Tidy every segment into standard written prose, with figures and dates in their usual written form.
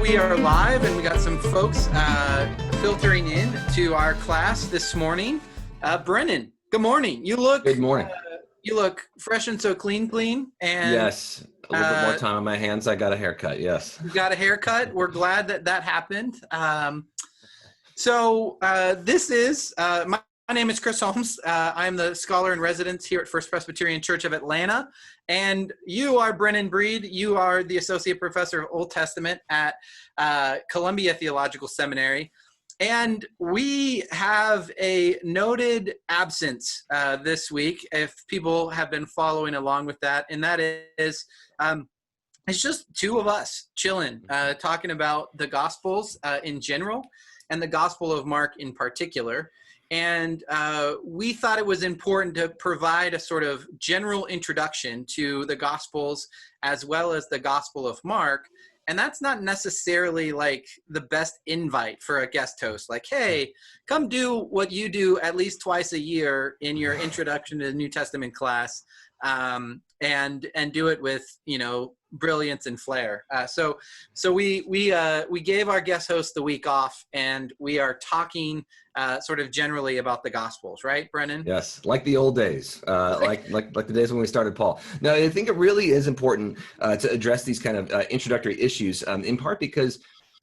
we are live, and we got some folks filtering in to our class this morning. Brennan, good morning. Good morning. You look fresh and so clean. And yes, a little bit more time on my hands. I got a haircut. Yes, you got a haircut. We're glad that happened. This is my name is Chris Holmes. I'm the scholar in residence here at First Presbyterian Church of Atlanta. And you are Brennan Breed. You are the Associate Professor of Old Testament at Columbia Theological Seminary. And we have a noted absence this week, if people have been following along with that. And that is, it's just two of us chilling, talking about the Gospels in general and the Gospel of Mark in particular. And we thought it was important to provide a sort of general introduction to the Gospels as well as the Gospel of Mark. And that's not necessarily like the best invite for a guest host. Like, hey, come do what you do at least twice a year in your introduction to the New Testament class, and do it with, brilliance and flair. So we gave our guest host the week off, and we are talking sort of generally about the Gospels, right, Brennan? Yes, like the old days, like the days when we started Paul. Now, I think it really is important to address these kind of introductory issues, in part because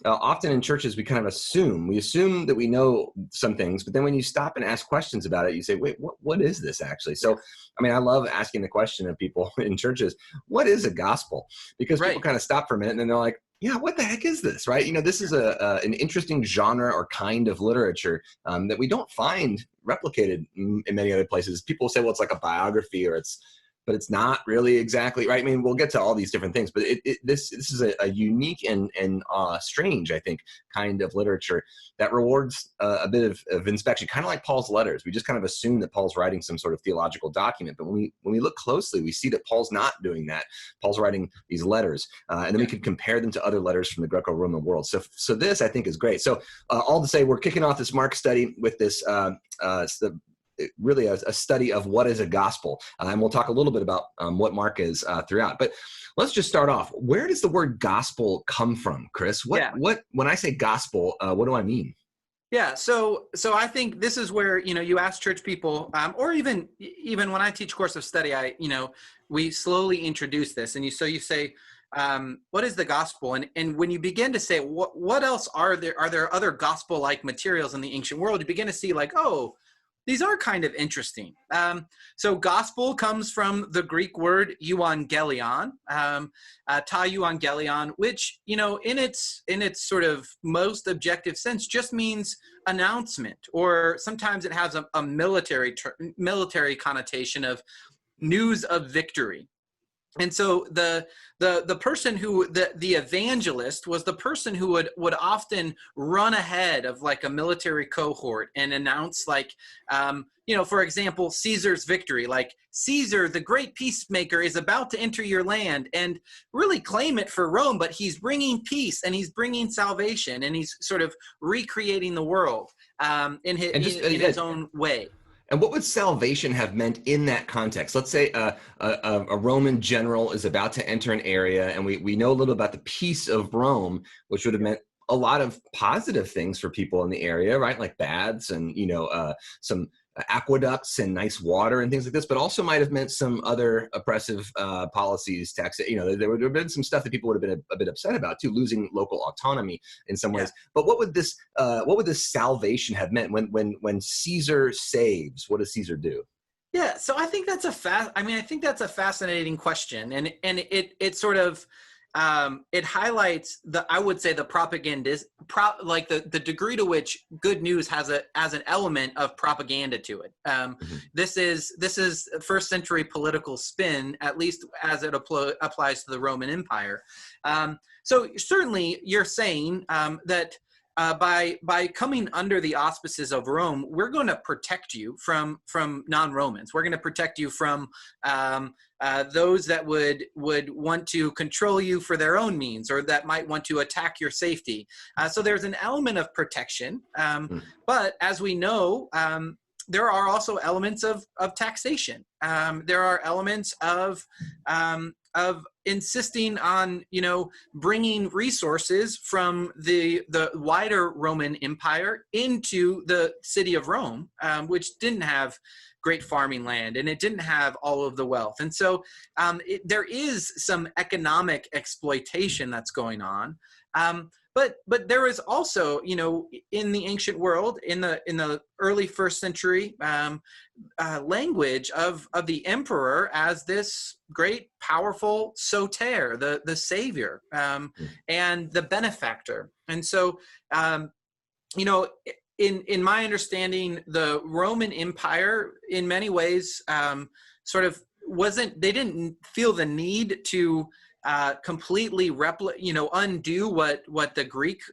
often in churches we kind of assume that we know some things, but then when you stop and ask questions about it, you say, wait, what is this actually? So, I love asking the question of people in churches, what is a gospel? Because people kind of stop for a minute and then they're like, yeah, what the heck is this, right? This is an interesting genre or kind of literature that we don't find replicated in many other places. People say, well, it's like a biography, but it's not really exactly right. We'll get to all these different things, but this is a unique and strange, I think, kind of literature that rewards a bit of inspection, kind of like Paul's letters. We just kind of assume that Paul's writing some sort of theological document, but when we look closely, we see that Paul's not doing that. Paul's writing these letters, and then we can compare them to other letters from the Greco-Roman world. So this, I think, is great. So all to say, we're kicking off this Mark study with this really a study of what is a gospel. And we'll talk a little bit about what Mark is throughout. But let's just start off. Where does the word gospel come from, Chris? What when I say gospel, what do I mean? Yeah, so I think this is where, you ask church people, or even when I teach course of study, we slowly introduce this. And you say, what is the gospel? And when you begin to say, what else are there other gospel-like materials in the ancient world, you begin to see like, oh, these are kind of interesting. So gospel comes from the Greek word euangelion, ta euangelion, which, in its sort of most objective sense just means announcement, or sometimes it has a military connotation of news of victory. And so the person who the evangelist was the person who would often run ahead of like a military cohort and announce like, for example, Caesar's victory, like Caesar, the great peacemaker, is about to enter your land, and really claim it for Rome, but he's bringing peace and he's bringing salvation and he's sort of recreating the world in his own way. And what would salvation have meant in that context? Let's say a Roman general is about to enter an area, and we know a little about the peace of Rome, which would have meant a lot of positive things for people in the area, right? Like baths and, some aqueducts and nice water and things like this, but also might have meant some other oppressive policies, there would have been some stuff that people would have been a bit upset about too, losing local autonomy in some ways. But what would this salvation have meant when Caesar saves? What does Caesar do? Yeah, so I think that's a fascinating question, and it sort of it highlights the propaganda, the degree to which good news has an element of propaganda to it. This is first century political spin, at least as it applies to the Roman Empire. So certainly you're saying that by coming under the auspices of Rome, we're going to protect you from non-Romans. We're going to protect you from those that would want to control you for their own means, or that might want to attack your safety. So there's an element of protection. But as we know, there are also elements of taxation. There are elements of insisting on, bringing resources from the wider Roman Empire into the city of Rome, which didn't have great farming land, and it didn't have all of the wealth. And so there is some economic exploitation that's going on. But there is also, in the ancient world, in the early first century, language of the emperor as this great, powerful soter, the savior, and the benefactor. And so, in my understanding, the Roman Empire, in many ways, they didn't feel the need to completely undo what the Greek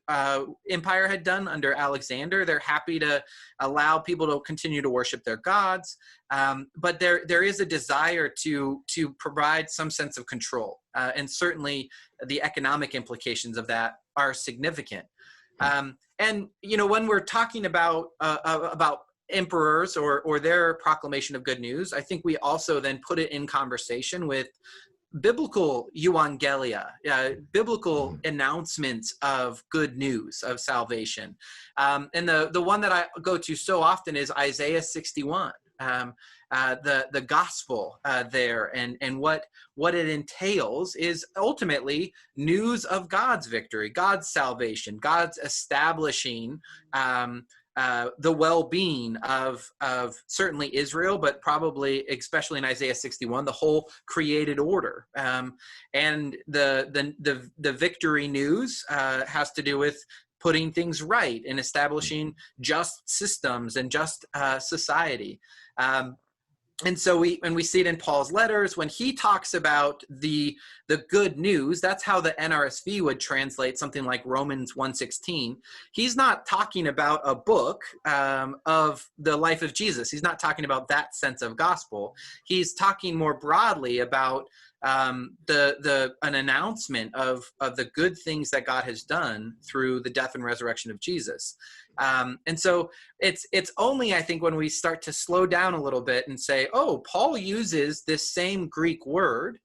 Empire had done under Alexander. They're happy to allow people to continue to worship their gods, but there is a desire to provide some sense of control, and certainly the economic implications of that are significant. And when we're talking about emperors or their proclamation of good news, I think we also then put it in conversation with biblical euangelia, biblical announcements of good news of salvation. And the one that I go to so often is Isaiah 61, the gospel there, and what it entails is ultimately news of God's victory, God's salvation, God's establishing the well-being of certainly Israel, but probably, especially in Isaiah 61, the whole created order. And the victory news has to do with putting things right and establishing just systems and just society. And so we see it in Paul's letters when he talks about the good news. That's how the NRSV would translate something like Romans 1:16. He's not talking about a book of the life of Jesus. He's not talking about that sense of gospel. He's talking more broadly about an announcement of the good things that God has done through the death and resurrection of Jesus. And so it's only, I think, when we start to slow down a little bit and say, oh, Paul uses this same Greek word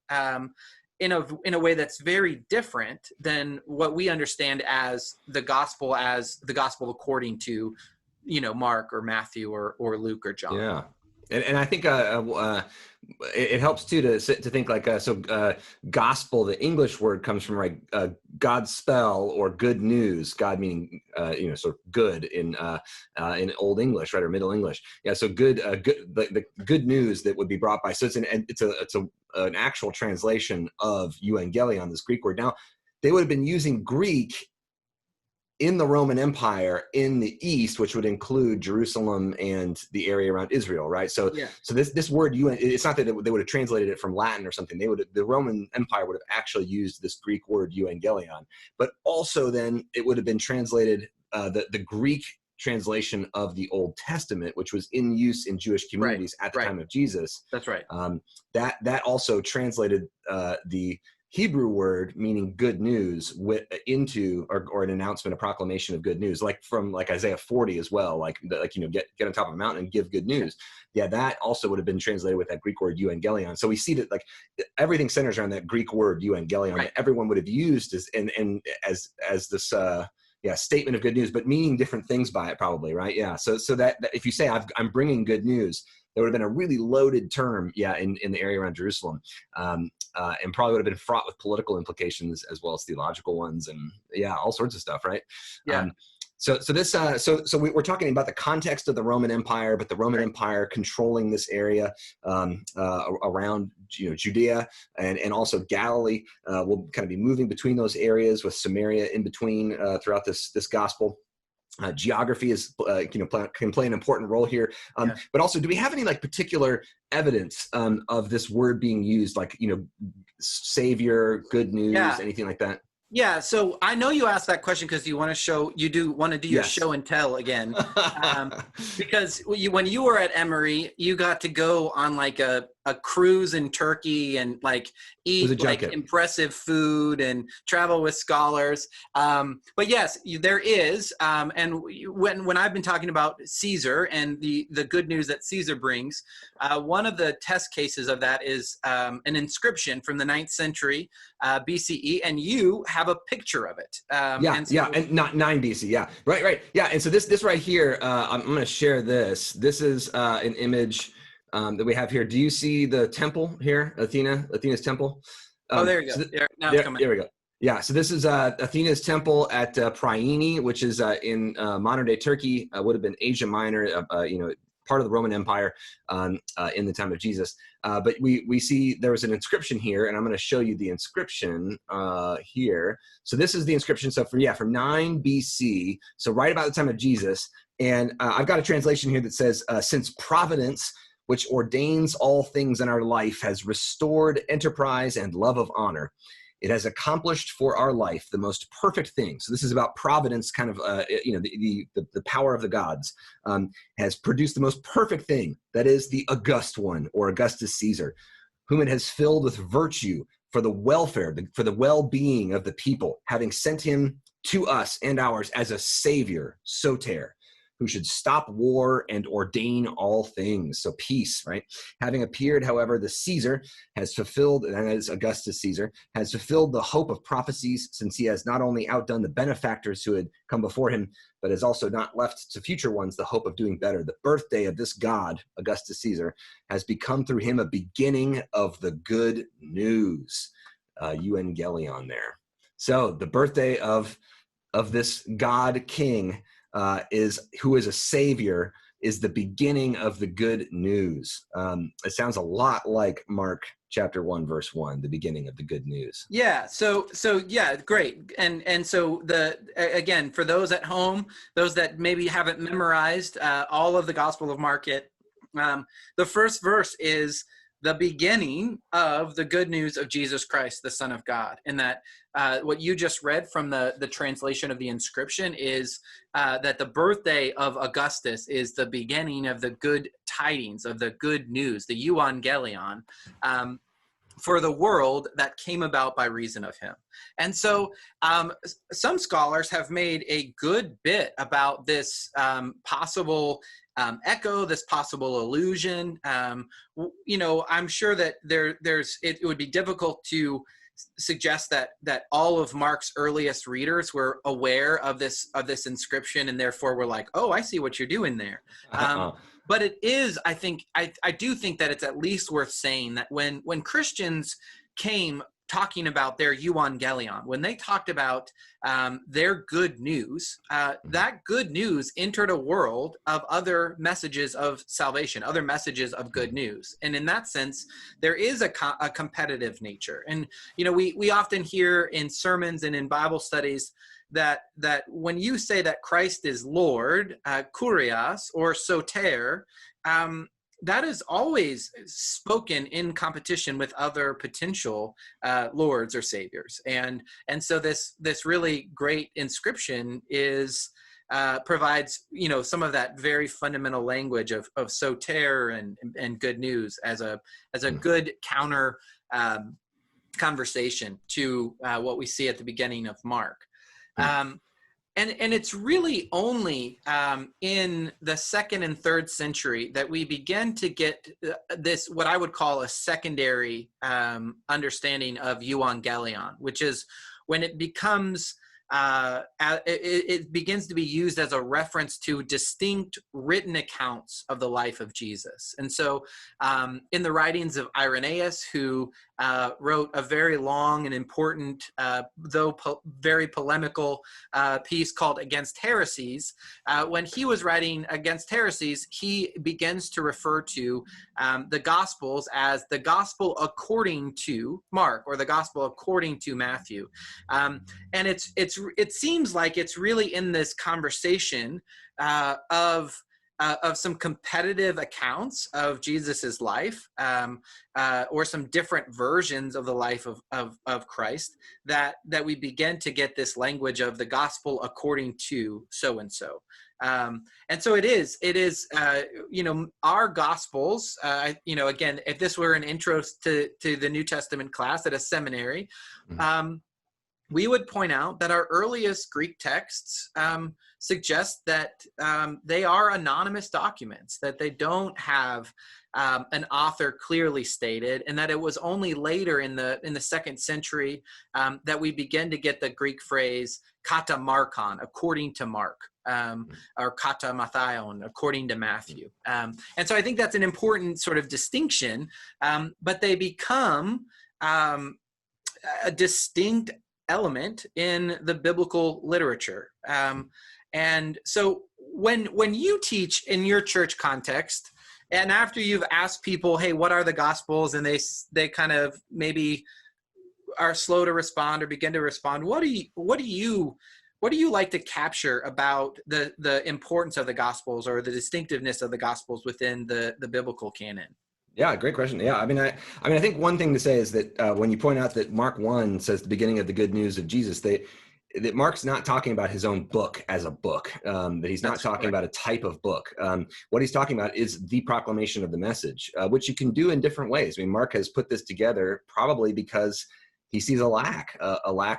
in a way that's very different than what we understand as the gospel according to, Mark or Matthew or Luke or John. Yeah. And I think it helps too to think like gospel. The English word comes from God spell or good news. God meaning sort of good in Old English, right, or Middle English. Yeah, so good the good news that would be brought by. So it's an actual translation of euangelion, this Greek word. Now they would have been using Greek in the Roman Empire in the East, which would include Jerusalem and the area around Israel, right? So, yeah. So this word, it's not that they would have translated it from Latin or something. The Roman Empire would have actually used this Greek word euangelion, but also then it would have been translated, the Greek translation of the Old Testament, which was in use in Jewish communities at the time of Jesus. That's right. That also translated the Hebrew word meaning good news into or an announcement, a proclamation of good news, like from Isaiah 40 as well, get on top of a mountain and give good news. Yeah, that also would have been translated with that Greek word euangelion. So we see that everything centers around that Greek word euangelion that everyone would have used as this statement of good news, but meaning different things by it probably, right? Yeah. So that if you say I'm bringing good news, there would have been a really loaded term, in the area around Jerusalem, and probably would have been fraught with political implications as well as theological ones, and all sorts of stuff, right? Yeah. So we're talking about the context of the Roman Empire, but the Roman Empire controlling this area around Judea and also Galilee. We'll kind of be moving between those areas with Samaria in between throughout this gospel. Geography is can play an important role here, but also, do we have any particular evidence of this word being used, savior, good news, anything like that? Yeah, so I know you asked that question because you want to do your show and tell again, because when you were at Emory, you got to go on a cruise in Turkey and like It was a eat like junket. impressive food and travel with scholars. But yes, there is. And when I've been talking about Caesar and the good news that Caesar brings, one of the test cases of that is an inscription from the 9th century BCE, and you have a picture of it. And not 9 BC. Yeah, right. Yeah, and so this right here, I'm going to share this. This is an image that we have here. Do you see the temple here, Athena's temple? There you go. It's coming. There we go. Yeah, so this is Athena's temple at Priene, which is in modern day Turkey. Would have been Asia Minor, part of the Roman Empire in the time of Jesus. But we see there was an inscription here, and I'm going to show you the inscription here. So this is the inscription. So from 9 BC, so right about the time of Jesus. And I've got a translation here that says, since providence, which ordains all things in our life, has restored enterprise and love of honor, it has accomplished for our life the most perfect thing. So this is about providence, kind of, the power of the gods, has produced the most perfect thing. That is the august one, or Augustus Caesar, whom it has filled with virtue for the welfare, for the well-being of the people, having sent him to us and ours as a savior, soter, who should stop war and ordain all things. So peace, right? Having appeared, however, the Caesar has fulfilled, and that is Augustus Caesar, has fulfilled the hope of prophecies, since he has not only outdone the benefactors who had come before him, but has also not left to future ones the hope of doing better. The birthday of this god, Augustus Caesar, has become through him a beginning of the good news. Evangelion there. So the birthday of this god king, who is a savior, is the beginning of the good news. It sounds a lot like Mark chapter 1, verse 1, the beginning of the good news. Yeah. So yeah, great. And so again, for those at home, those that maybe haven't memorized all of the Gospel of Mark yet, the first verse is the beginning of the good news of Jesus Christ, the Son of God. And that what you just read from the translation of the inscription is that the birthday of Augustus is the beginning of the good tidings, of the good news, the euangelion, for the world that came about by reason of him. And so some scholars have made a good bit about this possible echo, this possible illusion. I'm sure that it would be difficult to suggest that all of Mark's earliest readers were aware of this inscription, and therefore were like, oh, I see what you're doing there. But it is, I do think that it's at least worth saying that when Christians came talking about their euangelion, when they talked about their good news, that good news entered a world of other messages of salvation, other messages of good news. And in that sense, there is a competitive nature. And, we often hear in sermons and in Bible studies that when you say that Christ is Lord, kurios, or soter, that is always spoken in competition with other potential lords or saviors, and so this really great inscription provides some of that very fundamental language of soter and good news as a good counter conversation to what we see at the beginning of Mark. And it's really only in the 2nd and 3rd century that we begin to get this, what I would call a secondary understanding of euangelion, which is when it becomes, it begins to be used as a reference to distinct written accounts of the life of Jesus. And so in the writings of Irenaeus, who wrote a very long and important, though very polemical piece called Against Heresies, when he was writing Against Heresies, he begins to refer to the Gospels as the Gospel according to Mark, or the Gospel according to Matthew. And it seems like it's really in this conversation of some competitive accounts of Jesus's life, or some different versions of the life of Christ, that we begin to get this language of the gospel according to so and so. And so it is, our Gospels, again, if this were an intro to the New Testament class at a seminary, we would point out that our earliest Greek texts suggest that they are anonymous documents, that they don't have an author clearly stated, and that it was only later in the 2nd century that we begin to get the Greek phrase kata markon, according to Mark, or kata mathion, according to Matthew. And so I think that's an important sort of distinction, but they become a distinct element in the biblical literature. And so when you teach in your church context, and after you've asked people, hey, what are the Gospels? And they kind of maybe are slow to respond or begin to respond. What do you like to capture about the importance of the Gospels or the distinctiveness of the Gospels within the biblical canon? Yeah, great question. Yeah, I mean, I think one thing to say is that when you point out that Mark 1 says the beginning of the good news of Jesus, that Mark's not talking about his own book as a book, that he's not talking about a type of book. What he's talking about is the proclamation of the message, which you can do in different ways. I mean, Mark has put this together probably because he sees a lack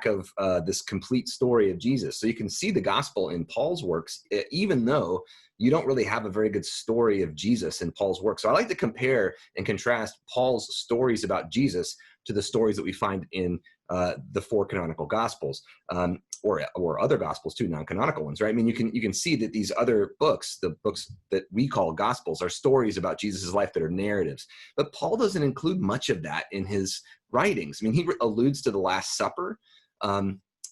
of this complete story of Jesus. So you can see the gospel in Paul's works, even though you don't really have a very good story of Jesus in Paul's work. So I like to compare and contrast Paul's stories about Jesus to the stories that we find in the 4 canonical Gospels, or other Gospels too, non-canonical ones, right? I mean, you can see that these other books, the books that we call Gospels, are stories about Jesus' life that are narratives. But Paul doesn't include much of that in his writings. I mean, he alludes to the Last Supper.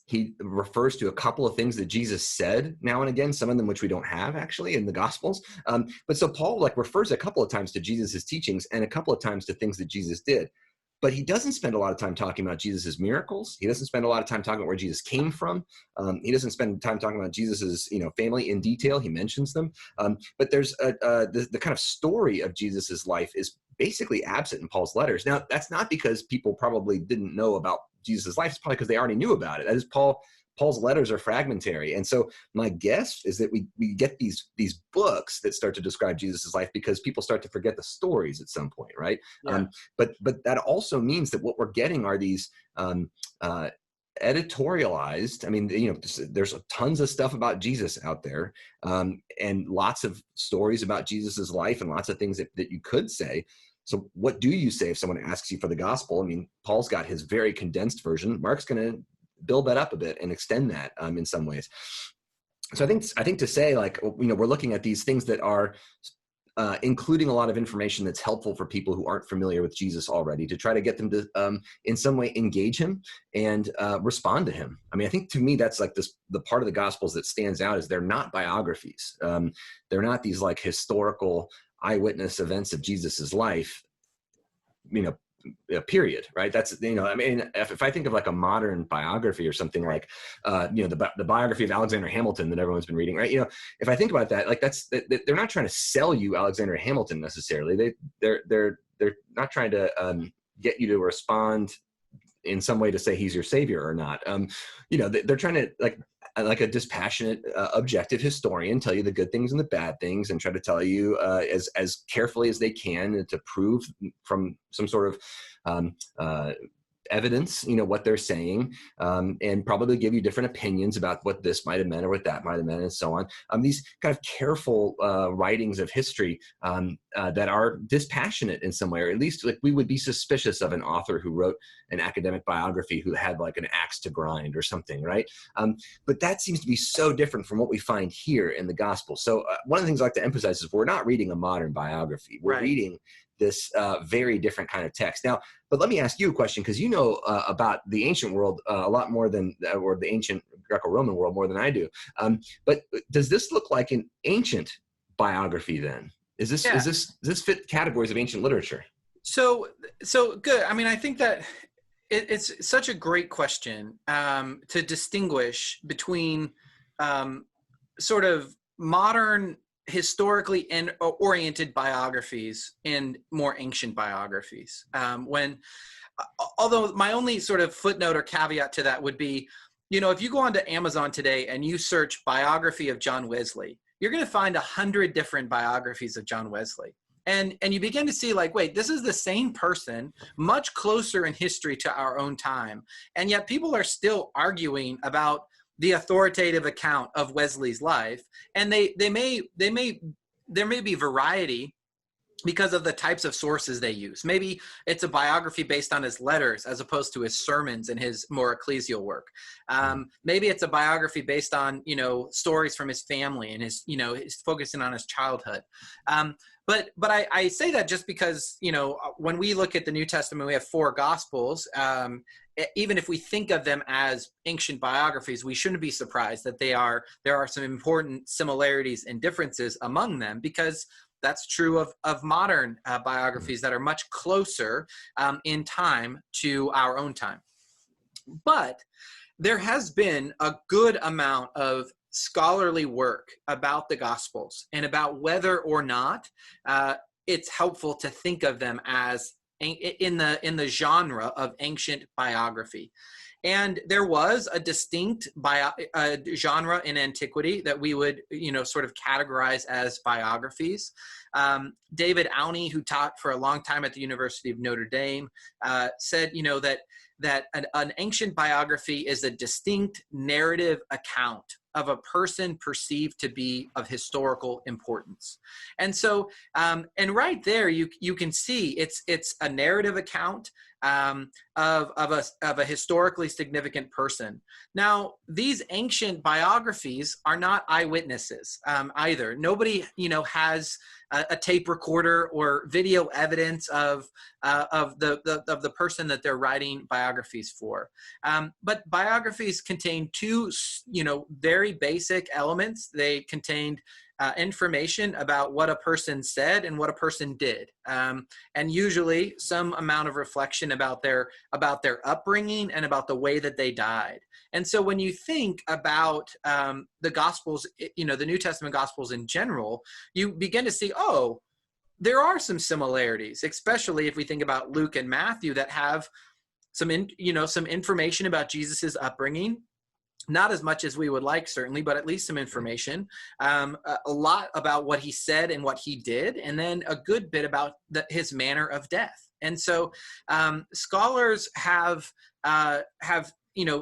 He refers to a couple of things that Jesus said now and again, some of them which we don't have actually in the Gospels. But so Paul refers a couple of times to Jesus' teachings and a couple of times to things that Jesus did. But he doesn't spend a lot of time talking about Jesus' miracles. He doesn't spend a lot of time talking about where Jesus came from. He doesn't spend time talking about Jesus' family in detail. He mentions them. But there's the kind of story of Jesus' life is basically absent in Paul's letters. Now, that's not because people probably didn't know about Jesus' life. It's probably because they already knew about it. That is, Paul's letters are fragmentary. And so my guess is that we get these books that start to describe Jesus' life because people start to forget the stories at some point, right? Yeah. But that also means that what we're getting are these editorialized. I mean, there's tons of stuff about Jesus out there, and lots of stories about Jesus's life and lots of things that you could say. So what do you say if someone asks you for the gospel? I mean, Paul's got his very condensed version. Mark's going to build that up a bit and extend that in some ways. So I think to say we're looking at these things that are including a lot of information that's helpful for people who aren't familiar with Jesus already, to try to get them to in some way engage him and respond to him. I mean, I think to me that's the part of the Gospels that stands out is they're not biographies. They're not these historical eyewitness events of Jesus's life, period, right? That's, I mean, if I think of a modern biography or something the biography of Alexander Hamilton that everyone's been reading, right? If I think about that, they're not trying to sell you Alexander Hamilton necessarily. They're not trying to get you to respond in some way to say he's your savior or not. They're trying to like a dispassionate, objective historian tell you the good things and the bad things and try to tell you as carefully as they can to prove from some sort of evidence, what they're saying, and probably give you different opinions about what this might have meant or what that might have meant and so on. These kind of careful writings of history that are dispassionate in some way, or at least we would be suspicious of an author who wrote an academic biography who had an axe to grind or something, right? But that seems to be so different from what we find here in the gospel. So one of the things I like to emphasize is we're not reading a modern biography. We're reading this very different kind of text. Now, but let me ask you a question, because you know about the ancient world a lot more than, or the ancient Greco-Roman world more than I do. But does this look like an ancient biography then? Does this fit categories of ancient literature? So good. I mean, I think that it's such a great question to distinguish between sort of modern historically oriented biographies and more ancient biographies. Although my only sort of footnote or caveat to that would be, if you go onto Amazon today and you search biography of John Wesley, you're going to find 100 different biographies of John Wesley. And you begin to see, like, wait, this is the same person, much closer in history to our own time. And yet people are still arguing about the authoritative account of Wesley's life. And there may be variety because of the types of sources they use. Maybe it's a biography based on his letters as opposed to his sermons and his more ecclesial work. Maybe it's a biography based on, stories from his family and his focusing on his childhood. But I say that just because, when we look at the New Testament, we have 4 Gospels. Even if we think of them as ancient biographies, we shouldn't be surprised that there are some important similarities and differences among them, because that's true of modern biographies that are much closer in time to our own time. But there has been a good amount of scholarly work about the Gospels and about whether or not it's helpful to think of them as in the genre of ancient biography. And there was a distinct genre in antiquity that we would, sort of categorize as biographies. David Auney, who taught for a long time at the University of Notre Dame, said, that an ancient biography is a distinct narrative account of a person perceived to be of historical importance. And so, and right there, you can see it's a narrative account of a historically significant person. Now, these ancient biographies are not eyewitnesses either. Nobody, has a tape recorder or video evidence of the person that they're writing biographies for. But biographies contain 2, very basic elements. They contained information about what a person said and what a person did, and usually some amount of reflection about their upbringing and about the way that they died. And so when you think about the Gospels, the New Testament Gospels in general, you begin to see, there are some similarities, especially if we think about Luke and Matthew, that have some information about Jesus's upbringing. Not as much as we would like, certainly, but at least some information, a lot about what he said and what he did, and then a good bit about his manner of death. And so scholars have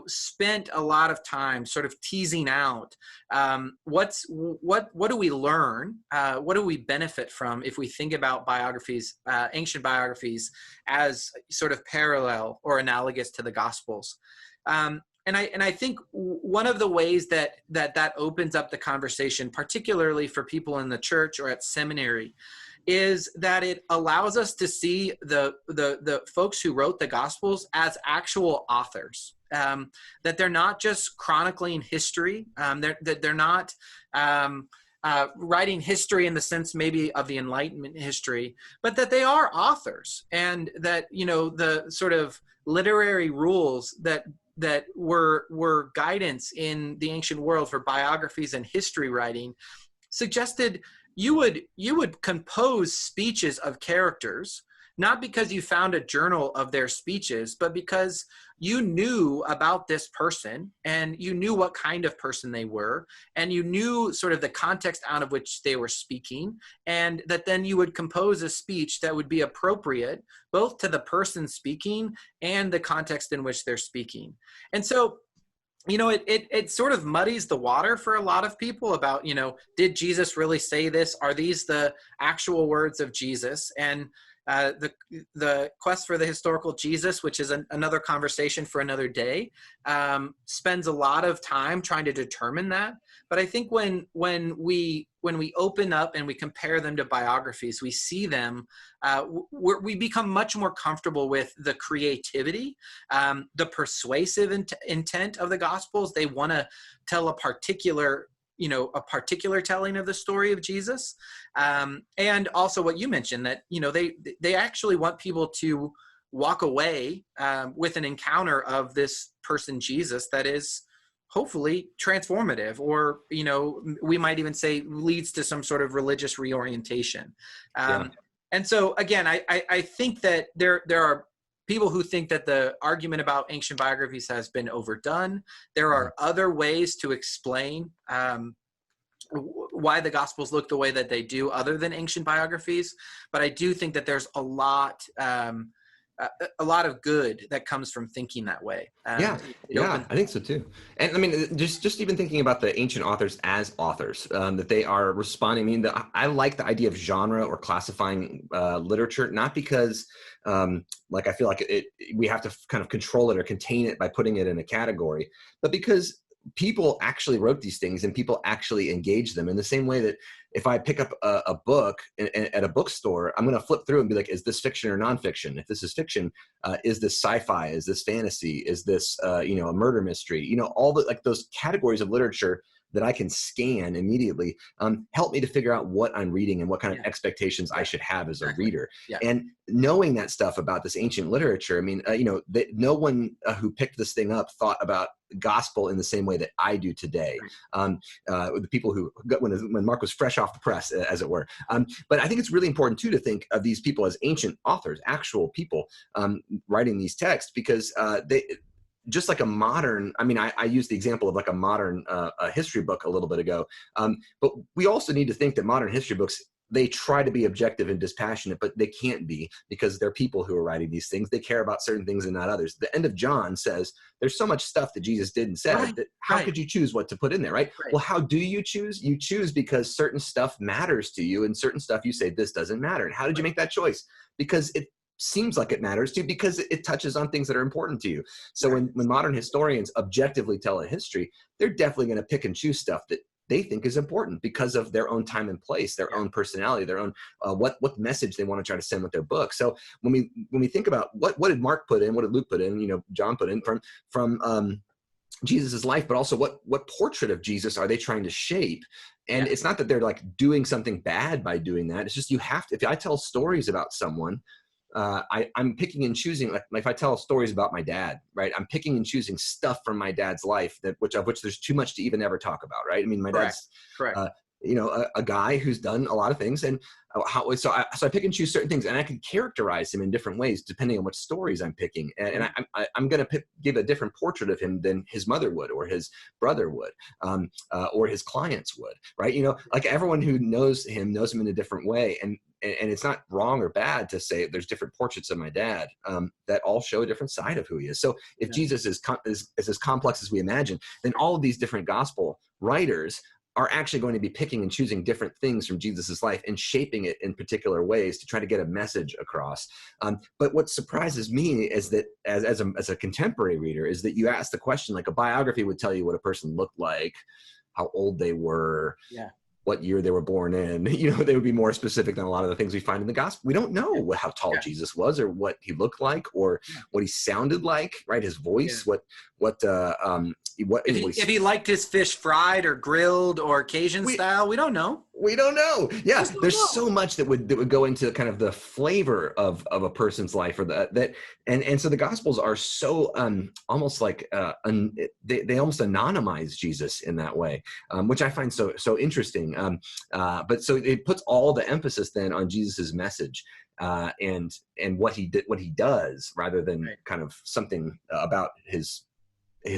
spent a lot of time sort of teasing out what do we learn, what do we benefit from if we think about biographies, ancient biographies, as sort of parallel or analogous to the Gospels. And I think one of the ways that opens up the conversation, particularly for people in the church or at seminary, is that it allows us to see the folks who wrote the Gospels as actual authors. That they're not just chronicling history. That they're not writing history in the sense maybe of the Enlightenment history, but that they are authors, and that the sort of literary rules that were guidance in the ancient world for biographies and history writing suggested you would compose speeches of characters, not because you found a journal of their speeches, but because you knew about this person and you knew what kind of person they were, and you knew sort of the context out of which they were speaking, and that then you would compose a speech that would be appropriate both to the person speaking and the context in which they're speaking. And so, it sort of muddies the water for a lot of people about, did Jesus really say this? Are these the actual words of Jesus? And the quest for the historical Jesus, which is another conversation for another day, spends a lot of time trying to determine that. But I think when we open up and we compare them to biographies, we see them, we become much more comfortable with the creativity, the persuasive intent of the Gospels. They want to tell a particular telling of the story of Jesus. And also what you mentioned, that, they actually want people to walk away with an encounter of this person, Jesus, that is hopefully transformative, or, we might even say leads to some sort of religious reorientation. And so again, I think that there are people who think that the argument about ancient biographies has been overdone. There are other ways to explain why the Gospels look the way that they do, other than ancient biographies. But I do think that there's a lot of good that comes from thinking that way. Yeah, I think so too. And I mean, just even thinking about the ancient authors as authors, that they are responding. I mean, I like the idea of genre or classifying literature, not because like I feel like we have to kind of control it or contain it by putting it in a category, but because people actually wrote these things and people actually engage them in the same way that if I pick up a book at a bookstore, I'm going to flip through and be like, is this fiction or nonfiction? If this is fiction, is this sci-fi? Is this fantasy? Is this, a murder mystery? All the, like those categories of literature that I can scan immediately help me to figure out what I'm reading and what kind of expectations I should have as a reader. Yeah. And knowing that stuff about this ancient literature, I mean, no one who picked this thing up thought about gospel in the same way that I do today. The people who got when Mark was fresh off the press, as it were. But I think it's really important too to think of these people as ancient authors, actual people writing these texts, because they, just like a modern, I mean, I used the example of like a modern history book a little bit ago, but we also need to think that modern history books, they try to be objective and dispassionate, but they can't be, because they're people who are writing these things. They care about certain things and not others. The end of John says there's so much stuff that Jesus did and said that how could you choose what to put in there, right? Well, how do you choose? You choose because certain stuff matters to you, and certain stuff you say, this doesn't matter. And how did you make that choice? Because it seems like it matters to you, because it touches on things that are important to you. So when modern historians objectively tell a history, they're definitely going to pick and choose stuff that they think is important because of their own time and place, their own personality, their own what message they want to try to send with their book. So when we think about what did Mark put in, what did Luke put in, John put in from Jesus's life, but also what portrait of Jesus are they trying to shape? And it's not that they're like doing something bad by doing that. It's just you have to. If I tell stories about someone, I'm picking and choosing, like if I tell stories about my dad, right? I'm picking and choosing stuff from my dad's life of which there's too much to even ever talk about, right? I mean, my dad's, a guy who's done a lot of things, and so I pick and choose certain things, and I can characterize him in different ways depending on what stories I'm picking, and I'm going to give a different portrait of him than his mother would, or his brother would, or his clients would, right? Like everyone who knows him in a different way, and it's not wrong or bad to say there's different portraits of my dad that all show a different side of who he is. So if Jesus is as complex as we imagine, then all of these different gospel writers are actually going to be picking and choosing different things from Jesus's life and shaping it in particular ways to try to get a message across. But what surprises me is that as a contemporary reader is that you ask the question, like a biography would tell you what a person looked like, how old they were, what year they were born in. They would be more specific than a lot of the things we find in the gospel. We don't know how tall Jesus was, or what he looked like, or what he sounded like, right? His voice, if he liked his fish fried or grilled or Cajun style, we don't know. We don't know. Yeah, there's so much that would go into kind of the flavor of a person's life, or and so the Gospels are so almost like they almost anonymize Jesus in that way, which I find so interesting. But so it puts all the emphasis then on Jesus's message and what he does, rather than kind of something about his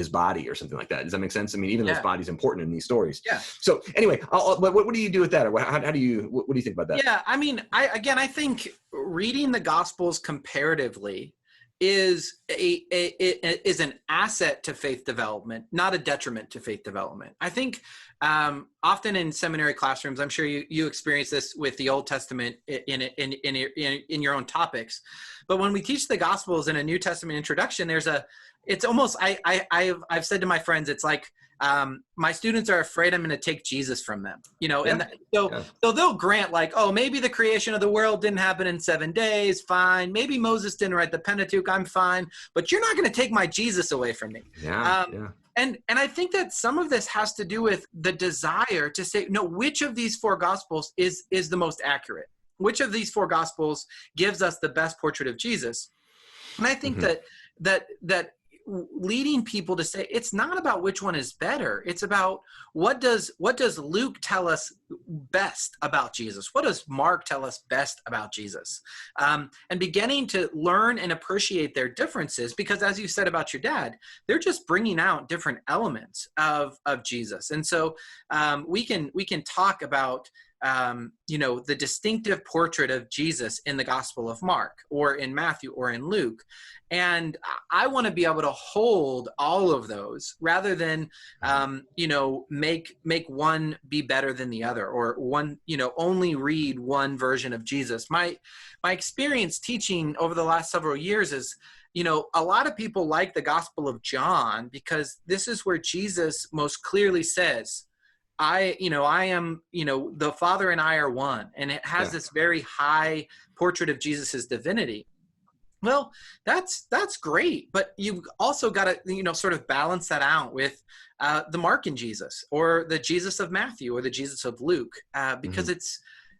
body or something like that. Does that make sense? I mean, even though his body's important in these stories. Yeah. So anyway, what do you do with that? Or how do you, what do you think about that? Yeah. I mean, I think reading the Gospels comparatively is an asset to faith development, not a detriment to faith development. I think often in seminary classrooms, I'm sure you experience this with the Old Testament in your own topics, but when we teach the Gospels in a New Testament introduction, it's almost, I've said to my friends, it's like, my students are afraid I'm going to take Jesus from them, so they'll grant like, oh, maybe the creation of the world didn't happen in 7 days. Fine. Maybe Moses didn't write the Pentateuch. I'm fine, but you're not going to take my Jesus away from me. And I think that some of this has to do with the desire to say, no, which of these four Gospels is the most accurate? Which of these four Gospels gives us the best portrait of Jesus? And I think that leading people to say it's not about which one is better. It's about what does Luke tell us best about Jesus? What does Mark tell us best about Jesus? And beginning to learn and appreciate their differences, because as you said about your dad, they're just bringing out different elements of Jesus. And so we can talk about the distinctive portrait of Jesus in the Gospel of Mark or in Matthew or in Luke. And I want to be able to hold all of those rather than, make one be better than the other, or one, only read one version of Jesus. My experience teaching over the last several years is, a lot of people like the Gospel of John because this is where Jesus most clearly says, I am, the Father and I are one. And it has this very high portrait of Jesus's divinity. Well, that's great. But you've also got to, sort of balance that out with the Mark in Jesus, or the Jesus of Matthew, or the Jesus of Luke, because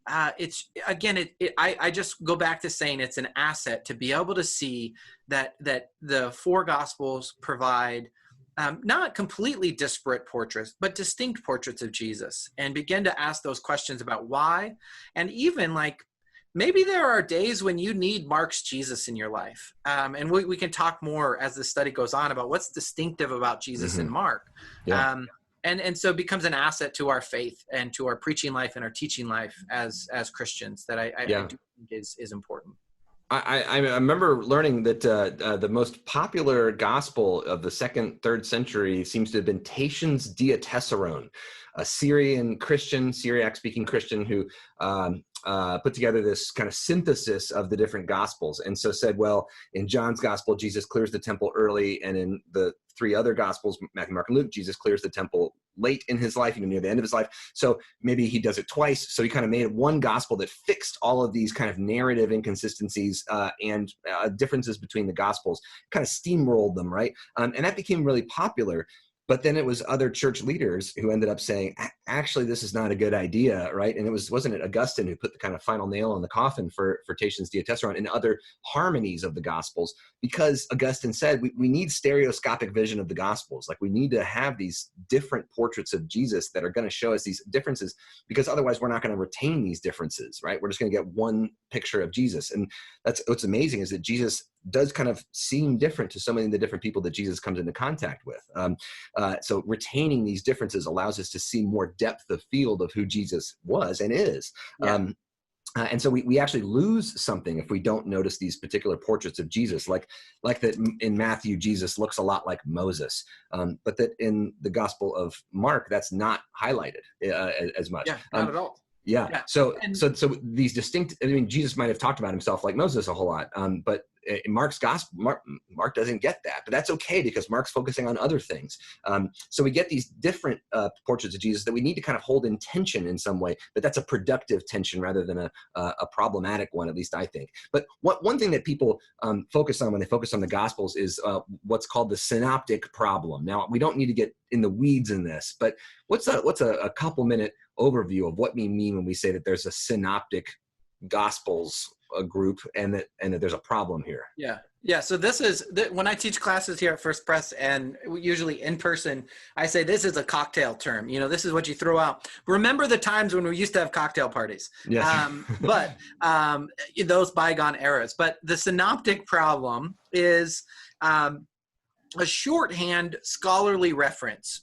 I just go back to saying it's an asset to be able to see that the four Gospels provide not completely disparate portraits, but distinct portraits of Jesus, and begin to ask those questions about why. And even maybe there are days when you need Mark's Jesus in your life. And we can talk more as the study goes on about what's distinctive about Jesus in Mark. Yeah. And so it becomes an asset to our faith and to our preaching life and our teaching life as Christians that I do think is important. I remember learning that the most popular gospel of the 2nd, 3rd century seems to have been Tatian's Diatessaron, a Syrian Christian, Syriac-speaking Christian who put together this kind of synthesis of the different gospels. And so said, well, in John's gospel, Jesus clears the temple early, and in the 3 other gospels, Matthew, Mark, and Luke, Jesus clears the temple late in his life, even near the end of his life. So maybe he does it twice. So he kind of made one gospel that fixed all of these kind of narrative inconsistencies and differences between the gospels, kind of steamrolled them, right? And that became really popular. But then it was other church leaders who ended up saying, actually, this is not a good idea, right? And wasn't it Augustine who put the kind of final nail in the coffin for Tatian's Diatessaron and other harmonies of the Gospels? Because Augustine said, we need stereoscopic vision of the Gospels. We need to have these different portraits of Jesus that are going to show us these differences, because otherwise we're not going to retain these differences, right? We're just going to get one picture of Jesus. And that's what's amazing, is that Jesus does kind of seem different to so many of the different people that Jesus comes into contact with. So retaining these differences allows us to see more depth of field of who Jesus was and is. Yeah. And so we actually lose something if we don't notice these particular portraits of Jesus, like that in Matthew, Jesus looks a lot like Moses, but that in the Gospel of Mark, that's not highlighted as much. Yeah, not at all. Yeah. So these distinct, Jesus might have talked about himself like Moses a whole lot, but in Mark's gospel, Mark doesn't get that, but that's okay because Mark's focusing on other things. So we get these different portraits of Jesus that we need to kind of hold in tension in some way, but that's a productive tension rather than a problematic one, at least I think. But one thing that people focus on when they focus on the Gospels is what's called the Synoptic Problem. Now, we don't need to get in the weeds in this, but what's a couple minute overview of what we mean when we say that there's a synoptic Gospels group and that there's a problem here? Yeah. So this is when I teach classes here at First Pres, and usually in person, I say this is a cocktail term. This is what you throw out. Remember the times when we used to have cocktail parties? Yes. But those bygone eras. But the synoptic problem is a shorthand scholarly reference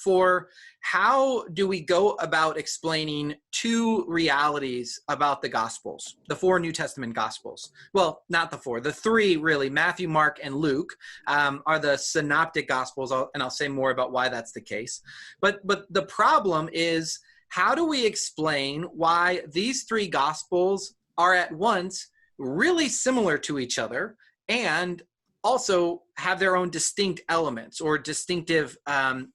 for how do we go about explaining 2 realities about the Gospels, the 4 New Testament Gospels. Well, not the 4, the 3 really, Matthew, Mark, and Luke are the synoptic Gospels, and I'll say more about why that's the case. But the problem is, how do we explain why these 3 Gospels are at once really similar to each other and also have their own distinct elements or distinctive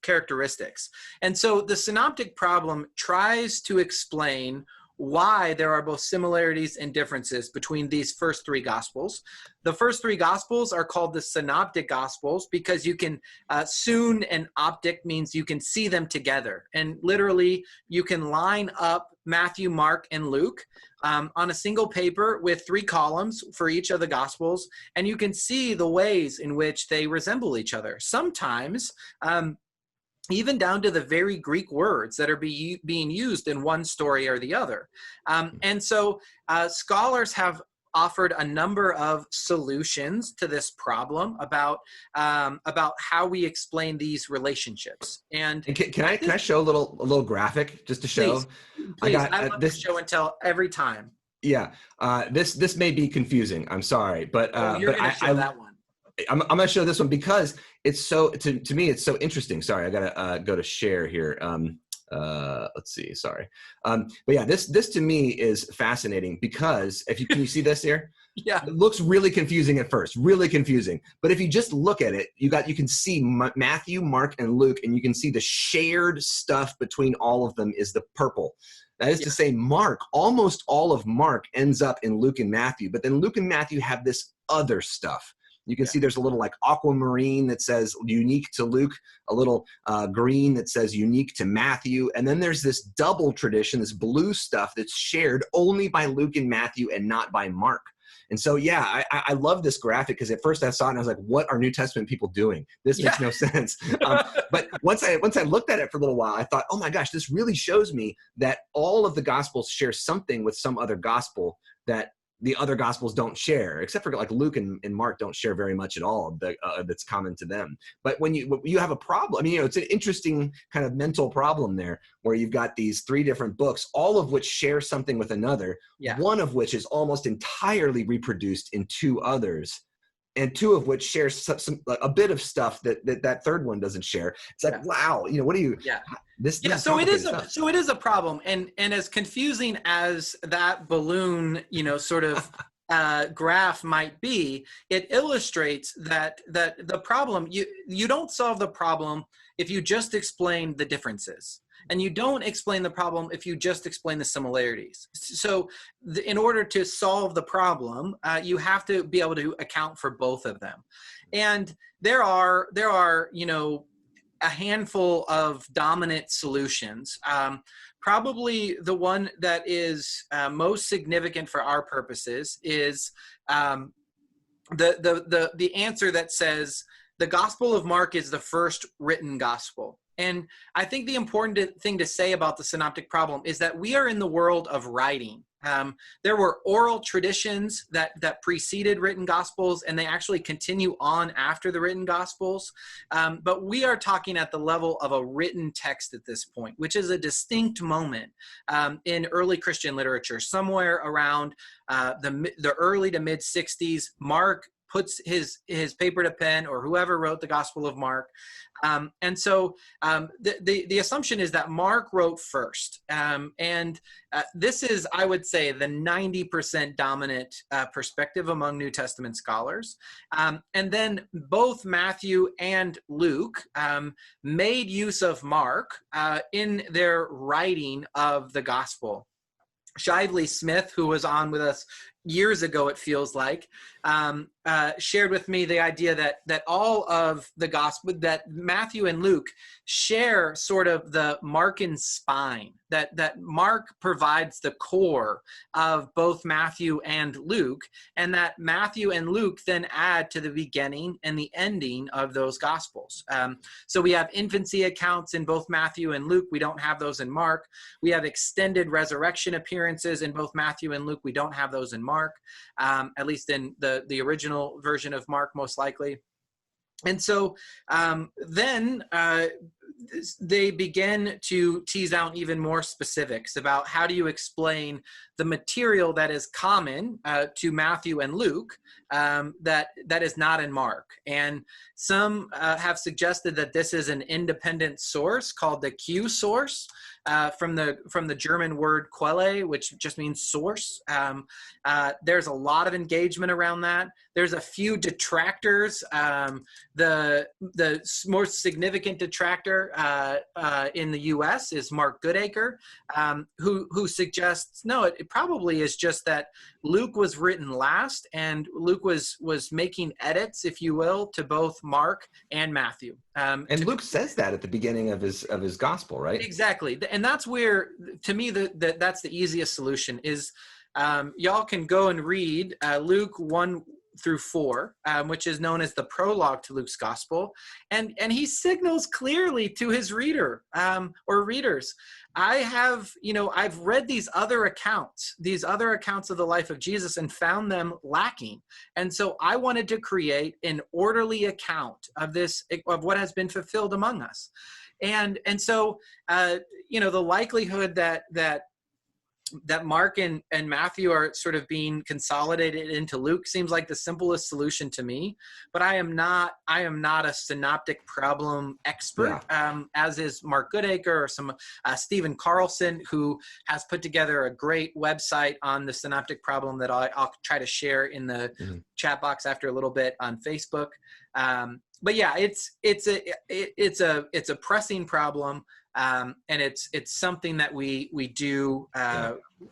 characteristics? And so the synoptic problem tries to explain why there are both similarities and differences between these first three Gospels. The first three Gospels are called the Synoptic Gospels because you can, soon and optic means you can see them together. And literally, you can line up Matthew, Mark, and Luke on a single paper with 3 columns for each of the Gospels, and you can see the ways in which they resemble each other. Sometimes, even down to the very Greek words that are being used in one story or the other. And so scholars have offered a number of solutions to this problem about how we explain these relationships. And can I show a little graphic just to show? Please, I love this show and tell every time. Yeah, this may be confusing. I'm sorry, but you're going to show that one. I'm going to show this one because it's so, to me, it's so interesting. Sorry, I got to go to share here. Let's see, sorry. But yeah, this to me is fascinating because can you see this here? Yeah. It looks really confusing at first, really confusing. But if you just look at it, you can see Matthew, Mark, and Luke, and you can see the shared stuff between all of them is the purple. That is to say, Mark, almost all of Mark ends up in Luke and Matthew, but then Luke and Matthew have this other stuff. You can see there's a little like aquamarine that says unique to Luke, a little green that says unique to Matthew. And then there's this double tradition, this blue stuff that's shared only by Luke and Matthew and not by Mark. And so, yeah, I love this graphic because at first I saw it and I was like, what are New Testament people doing? This makes no sense. But once I looked at it for a little while, I thought, oh my gosh, this really shows me that all of the Gospels share something with some other Gospel that the other Gospels don't share, except for like Luke and Mark don't share very much at all that's common to them. But when you have a problem, I mean, it's an interesting kind of mental problem there where you've got these 3 different books, all of which share something with another, one of which is almost entirely reproduced in 2 others, and 2 of which share a bit of stuff that third one doesn't share. It's like, wow, what do you? Yeah. So it is a problem, and as confusing as that balloon, sort of graph might be, it illustrates that the problem, you don't solve the problem if you just explain the differences. And you don't explain the problem if you just explain the similarities. So in order to solve the problem, you have to be able to account for both of them. And there are a handful of dominant solutions. Probably the one that is most significant for our purposes is the answer that says the Gospel of Mark is the first written gospel. And I think the important thing to say about the synoptic problem is that we are in the world of writing. There were oral traditions that preceded written gospels, and they actually continue on after the written gospels. But we are talking at the level of a written text at this point, which is a distinct moment in early Christian literature. Somewhere around the early to mid 60s, Mark puts his paper to pen, or whoever wrote the Gospel of Mark. And so the assumption is that Mark wrote first. And this is, I would say, the 90% dominant perspective among New Testament scholars. And then both Matthew and Luke made use of Mark in their writing of the gospel. Shively Smith, who was on with us years ago, it feels like, shared with me the idea that all of the gospel, that Matthew and Luke share sort of the Markan spine, that Mark provides the core of both Matthew and Luke, and that Matthew and Luke then add to the beginning and the ending of those gospels. So we have infancy accounts in both Matthew and Luke. We don't have those in Mark. We have extended resurrection appearances in both Matthew and Luke. We don't have those in Mark, at least in the original version of Mark, most likely. And so then they begin to tease out even more specifics about how do you explain the material that is common to Matthew and Luke that is not in Mark. And Some have suggested that this is an independent source called the Q source, from the German word Quelle, which just means source. There's a lot of engagement around that. There's a few detractors. The most significant detractor in the U.S. is Mark Goodacre, who suggests, no, it probably is just that Luke was written last, and Luke was making edits, if you will, to both Mark and Matthew. And Luke says that at the beginning of his gospel, right? Exactly. And that's where, to me, that's the easiest solution is, y'all can go and read Luke 1-4, which is known as the prologue to Luke's gospel. And he signals clearly to his reader or readers, I've read these other accounts of the life of Jesus and found them lacking. And so I wanted to create an orderly account of what has been fulfilled among us. And so, the likelihood that Mark and Matthew are sort of being consolidated into Luke seems like the simplest solution to me, but I am not a synoptic problem expert, as is Mark Goodacre or some Stephen Carlson, who has put together a great website on the synoptic problem that I'll try to share in the chat box after a little bit on Facebook. But yeah, it's a pressing problem. And it's something that we do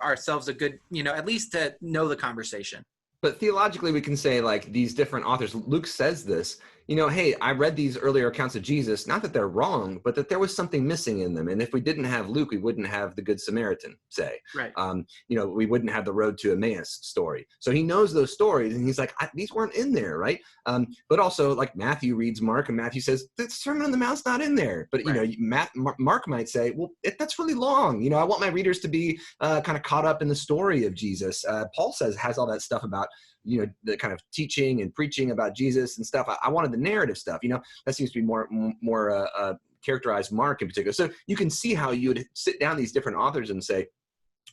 ourselves a good, at least to know the conversation. But theologically, we can say, like, these different authors, Luke says this, hey, I read these earlier accounts of Jesus, not that they're wrong, but that there was something missing in them. And if we didn't have Luke, we wouldn't have the Good Samaritan, say. Right. We wouldn't have the Road to Emmaus story. So he knows those stories, and he's like, these weren't in there, right? But also, like, Matthew reads Mark, and Matthew says, the Sermon on the Mount's not in there. But, right. Mark might say, well, that's really long. I want my readers to be kind of caught up in the story of Jesus. Paul has all that stuff about, the kind of teaching and preaching about Jesus and stuff. I wanted the narrative stuff, that seems to be more characterized Mark in particular. So you can see how you would sit down these different authors and say,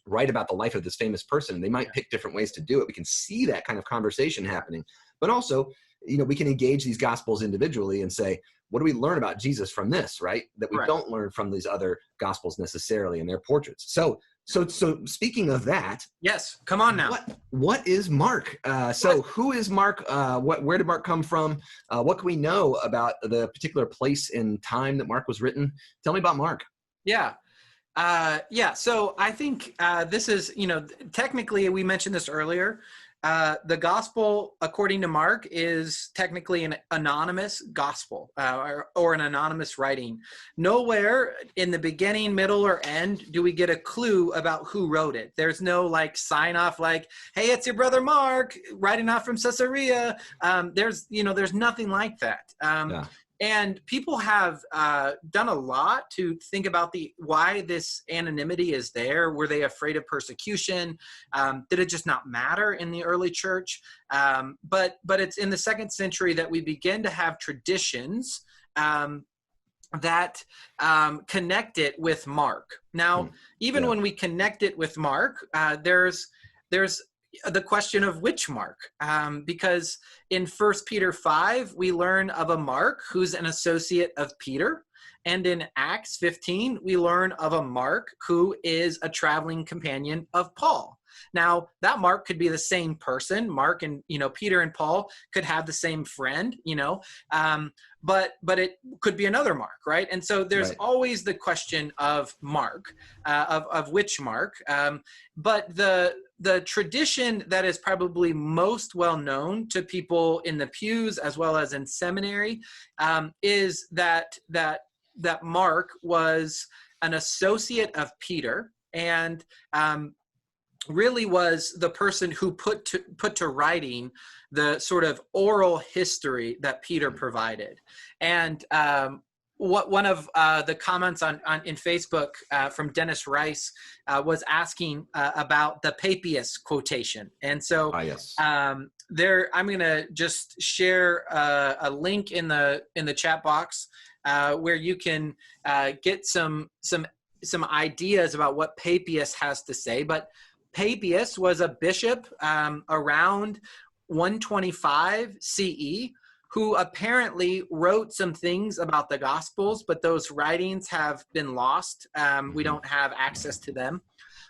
write about the life of this famous person. They might pick different ways to do it. We can see that kind of conversation happening, but also, we can engage these gospels individually and say, what do we learn about Jesus from this, right? That we don't learn from these other gospels necessarily in their portraits. So speaking of that, yes, come on now. What is Mark? Who is Mark? Where did Mark come from? What can we know about the particular place and time that Mark was written? Tell me about Mark. Yeah. So I think this is, technically, we mentioned this earlier. The gospel, according to Mark, is technically an anonymous gospel or an anonymous writing. Nowhere in the beginning, middle, or end do we get a clue about who wrote it. There's no sign off like, hey, it's your brother Mark writing off from Caesarea. There's nothing like that. And people have done a lot to think about why this anonymity is there. Were they afraid of persecution? Did it just not matter in the early church? But it's in the 2nd century that we begin to have traditions that connect it with Mark. Now, even when we connect it with Mark, there's the question of which Mark, because in 1 Peter 5, we learn of a Mark who's an associate of Peter. And in Acts 15, we learn of a Mark who is a traveling companion of Paul. Now, that Mark could be the same person. Mark and, Peter and Paul could have the same friend, but it could be another Mark, right? And so there's always the question of Mark, of which Mark. But the tradition that is probably most well known to people in the pews as well as in seminary is that Mark was an associate of Peter and really was the person who put to writing the sort of oral history that Peter provided. And one of the comments in Facebook from Dennis Rice was asking about the Papias quotation. And so I'm going to just share a link in the chat box where you can get some ideas about what Papias has to say. But Papias was a bishop around 125 CE who apparently wrote some things about the Gospels, but those writings have been lost. We don't have access to them.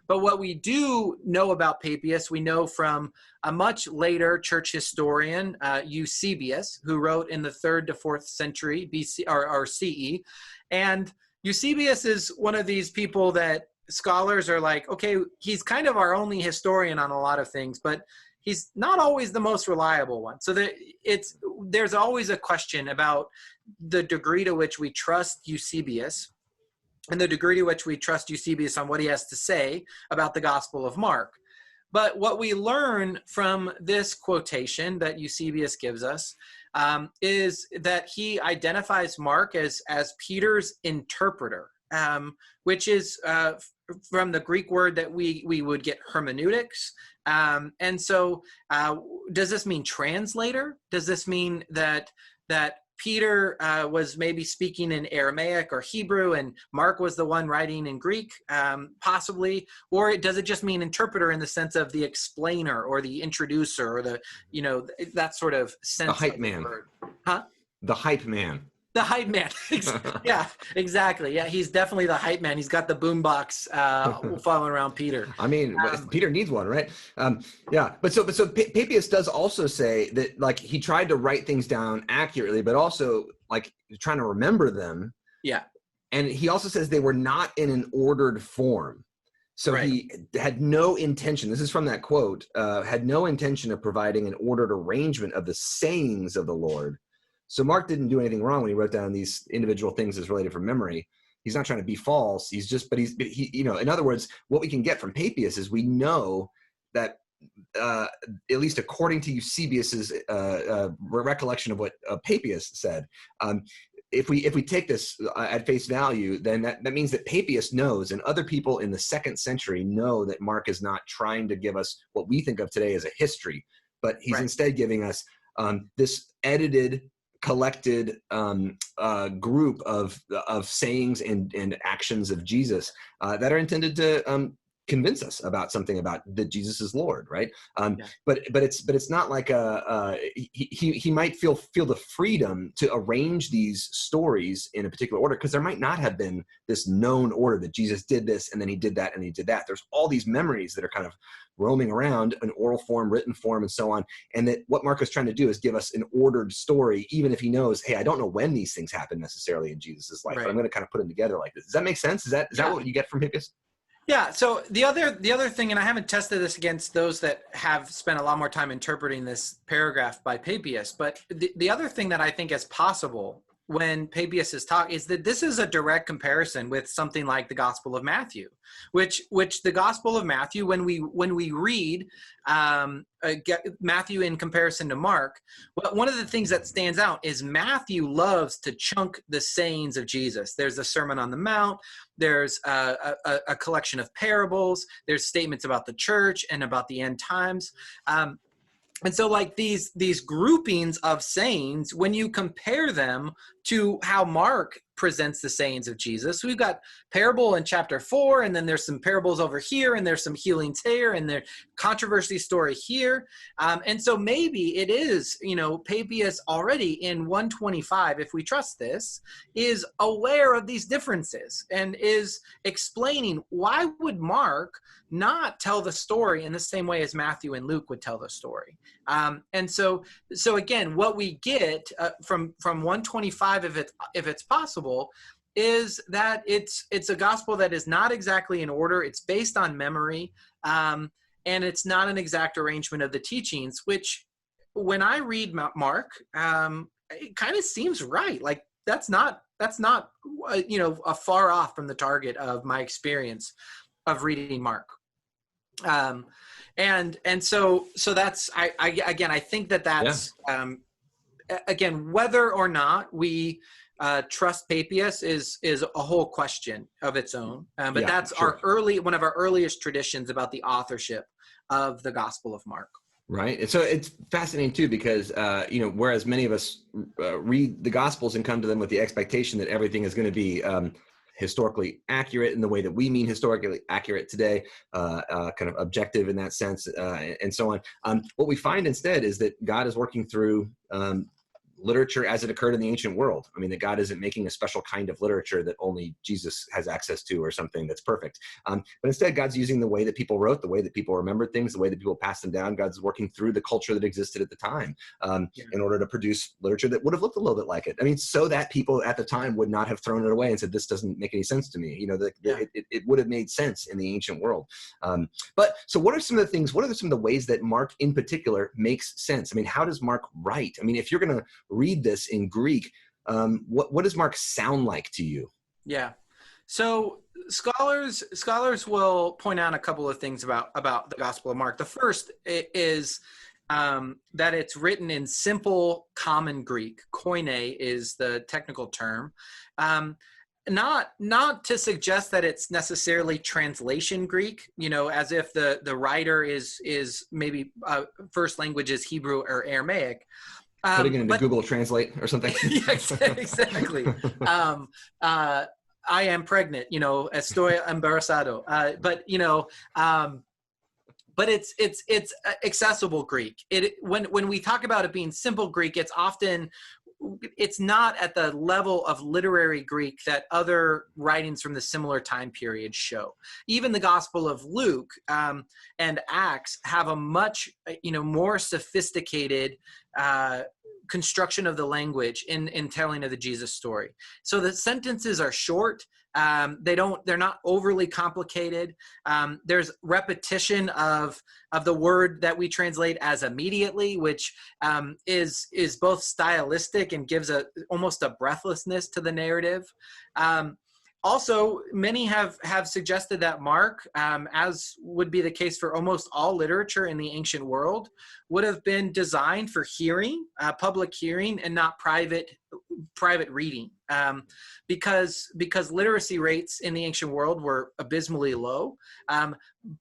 But what we do know about Papias, we know from a much later church historian, Eusebius, who wrote in the 3rd to 4th century BC or CE. And Eusebius is one of these people that scholars are like, okay, he's kind of our only historian on a lot of things, but he's not always the most reliable one. So there's always a question about the degree to which we trust Eusebius and the degree to which we trust Eusebius on what he has to say about the Gospel of Mark. But what we learn from this quotation that Eusebius gives us is that he identifies Mark as Peter's interpreter, which is from the Greek word that we would get hermeneutics. And so does this mean translator? Does this mean that Peter was maybe speaking in Aramaic or Hebrew and Mark was the one writing in Greek, possibly? Or does it just mean interpreter in the sense of the explainer or the introducer or the, that sort of sense? The hype man. Huh? The hype man. The hype man. Yeah, exactly. Yeah, he's definitely the hype man. He's got the boombox following around Peter. I mean, Peter needs one, right? Yeah. But so Papias does also say that, like, he tried to write things down accurately, but also like trying to remember them. Yeah. And he also says they were not in an ordered form. So right. He had no intention, this is from that quote, had no intention of providing an ordered arrangement of the sayings of the Lord. So Mark didn't do anything wrong when he wrote down these individual things as related from memory. He's not trying to be false. He's just, but he, in other words, what we can get from Papias is we know that, at least according to Eusebius's recollection of what Papias said, if we take this at face value, then that means that Papias knows, and other people in the 2nd century know, that Mark is not trying to give us what we think of today as a history, but he's right. Instead giving us this edited, collected group of sayings and actions of Jesus that are intended to convince us about something about that Jesus is Lord, right? Yeah. But it's not like he might feel the freedom to arrange these stories in a particular order, because there might not have been this known order that Jesus did this and then he did that and he did that. There's all these memories that are kind of roaming around in oral form, written form, and so on. And that what Mark is trying to do is give us an ordered story, even if he knows, hey, I don't know when these things happen necessarily in Jesus's life, right. But I'm going to kind of put them together like this. Does that make sense? Is that what you get from Papias? Yeah. So the other thing, and I haven't tested this against those that have spent a lot more time interpreting this paragraph by Papias, but the other thing that I think is possible when Papias is talking is that this is a direct comparison with something like the Gospel of Matthew, which the Gospel of Matthew, when we read Matthew in comparison to Mark, one of the things that stands out is Matthew loves to chunk the sayings of Jesus. There's a Sermon on the Mount. There's a collection of parables. There's statements about the church and about the end times. And so like these groupings of sayings, when you compare them to how Mark presents the sayings of Jesus, we've got parable in chapter 4, and then there's some parables over here, and there's some healings here, and there's controversy story here. And so maybe it is, Papias already in 125, if we trust this, is aware of these differences and is explaining why would Mark not tell the story in the same way as Matthew and Luke would tell the story. And so again, what we get from 125, if it's possible, is that it's a gospel that is not exactly in order. It's based on memory, and it's not an exact arrangement of the teachings, which when I read Mark, it kind of seems right. Like that's not a far off from the target of my experience of reading Mark. And so that's, I think that's, again, whether or not we trust Papias is a whole question of its own. But that's sure. One of our earliest traditions about the authorship of the Gospel of Mark. Right. And so it's fascinating too, because, whereas many of us read the Gospels and come to them with the expectation that everything is going to be historically accurate in the way that we mean historically accurate today, kind of objective in that sense, and so on. What we find instead is that God is working through literature as it occurred in the ancient world. I mean, that God isn't making a special kind of literature that only Jesus has access to or something that's perfect. But instead, God's using the way that people wrote, the way that people remembered things, the way that people passed them down. God's working through the culture that existed at the time in order to produce literature that would have looked a little bit like it. I mean, so that people at the time would not have thrown it away and said, this doesn't make any sense to me. You know, it would have made sense in the ancient world. But so what are some of the things, what are some of the ways that Mark in particular makes sense? I mean, how does Mark write? I mean, if you're going to read this in Greek, what does Mark sound like to you? Yeah. So scholars will point out a couple of things about the Gospel of Mark. The first is that it's written in simple common Greek. Koine is the technical term. Not to suggest that it's necessarily translation Greek, you know, as if the writer is maybe first language is Hebrew or Aramaic. Putting it into Google Translate or something. Yeah, exactly. I am pregnant, you know, estoy embarazado. But you know, but it's accessible Greek. When we talk about it being simple Greek, it's not at the level of literary Greek that other writings from the similar time period show. Even the Gospel of Luke and Acts have a much, you know, more sophisticated construction of the language in telling of the Jesus story. So the sentences are short. They're not overly complicated. There's repetition of the word that we translate as immediately, which is both stylistic and gives almost a breathlessness to the narrative. Also, many have suggested that Mark, as would be the case for almost all literature in the ancient world, would have been designed for hearing, public hearing, and not private reading, because literacy rates in the ancient world were abysmally low.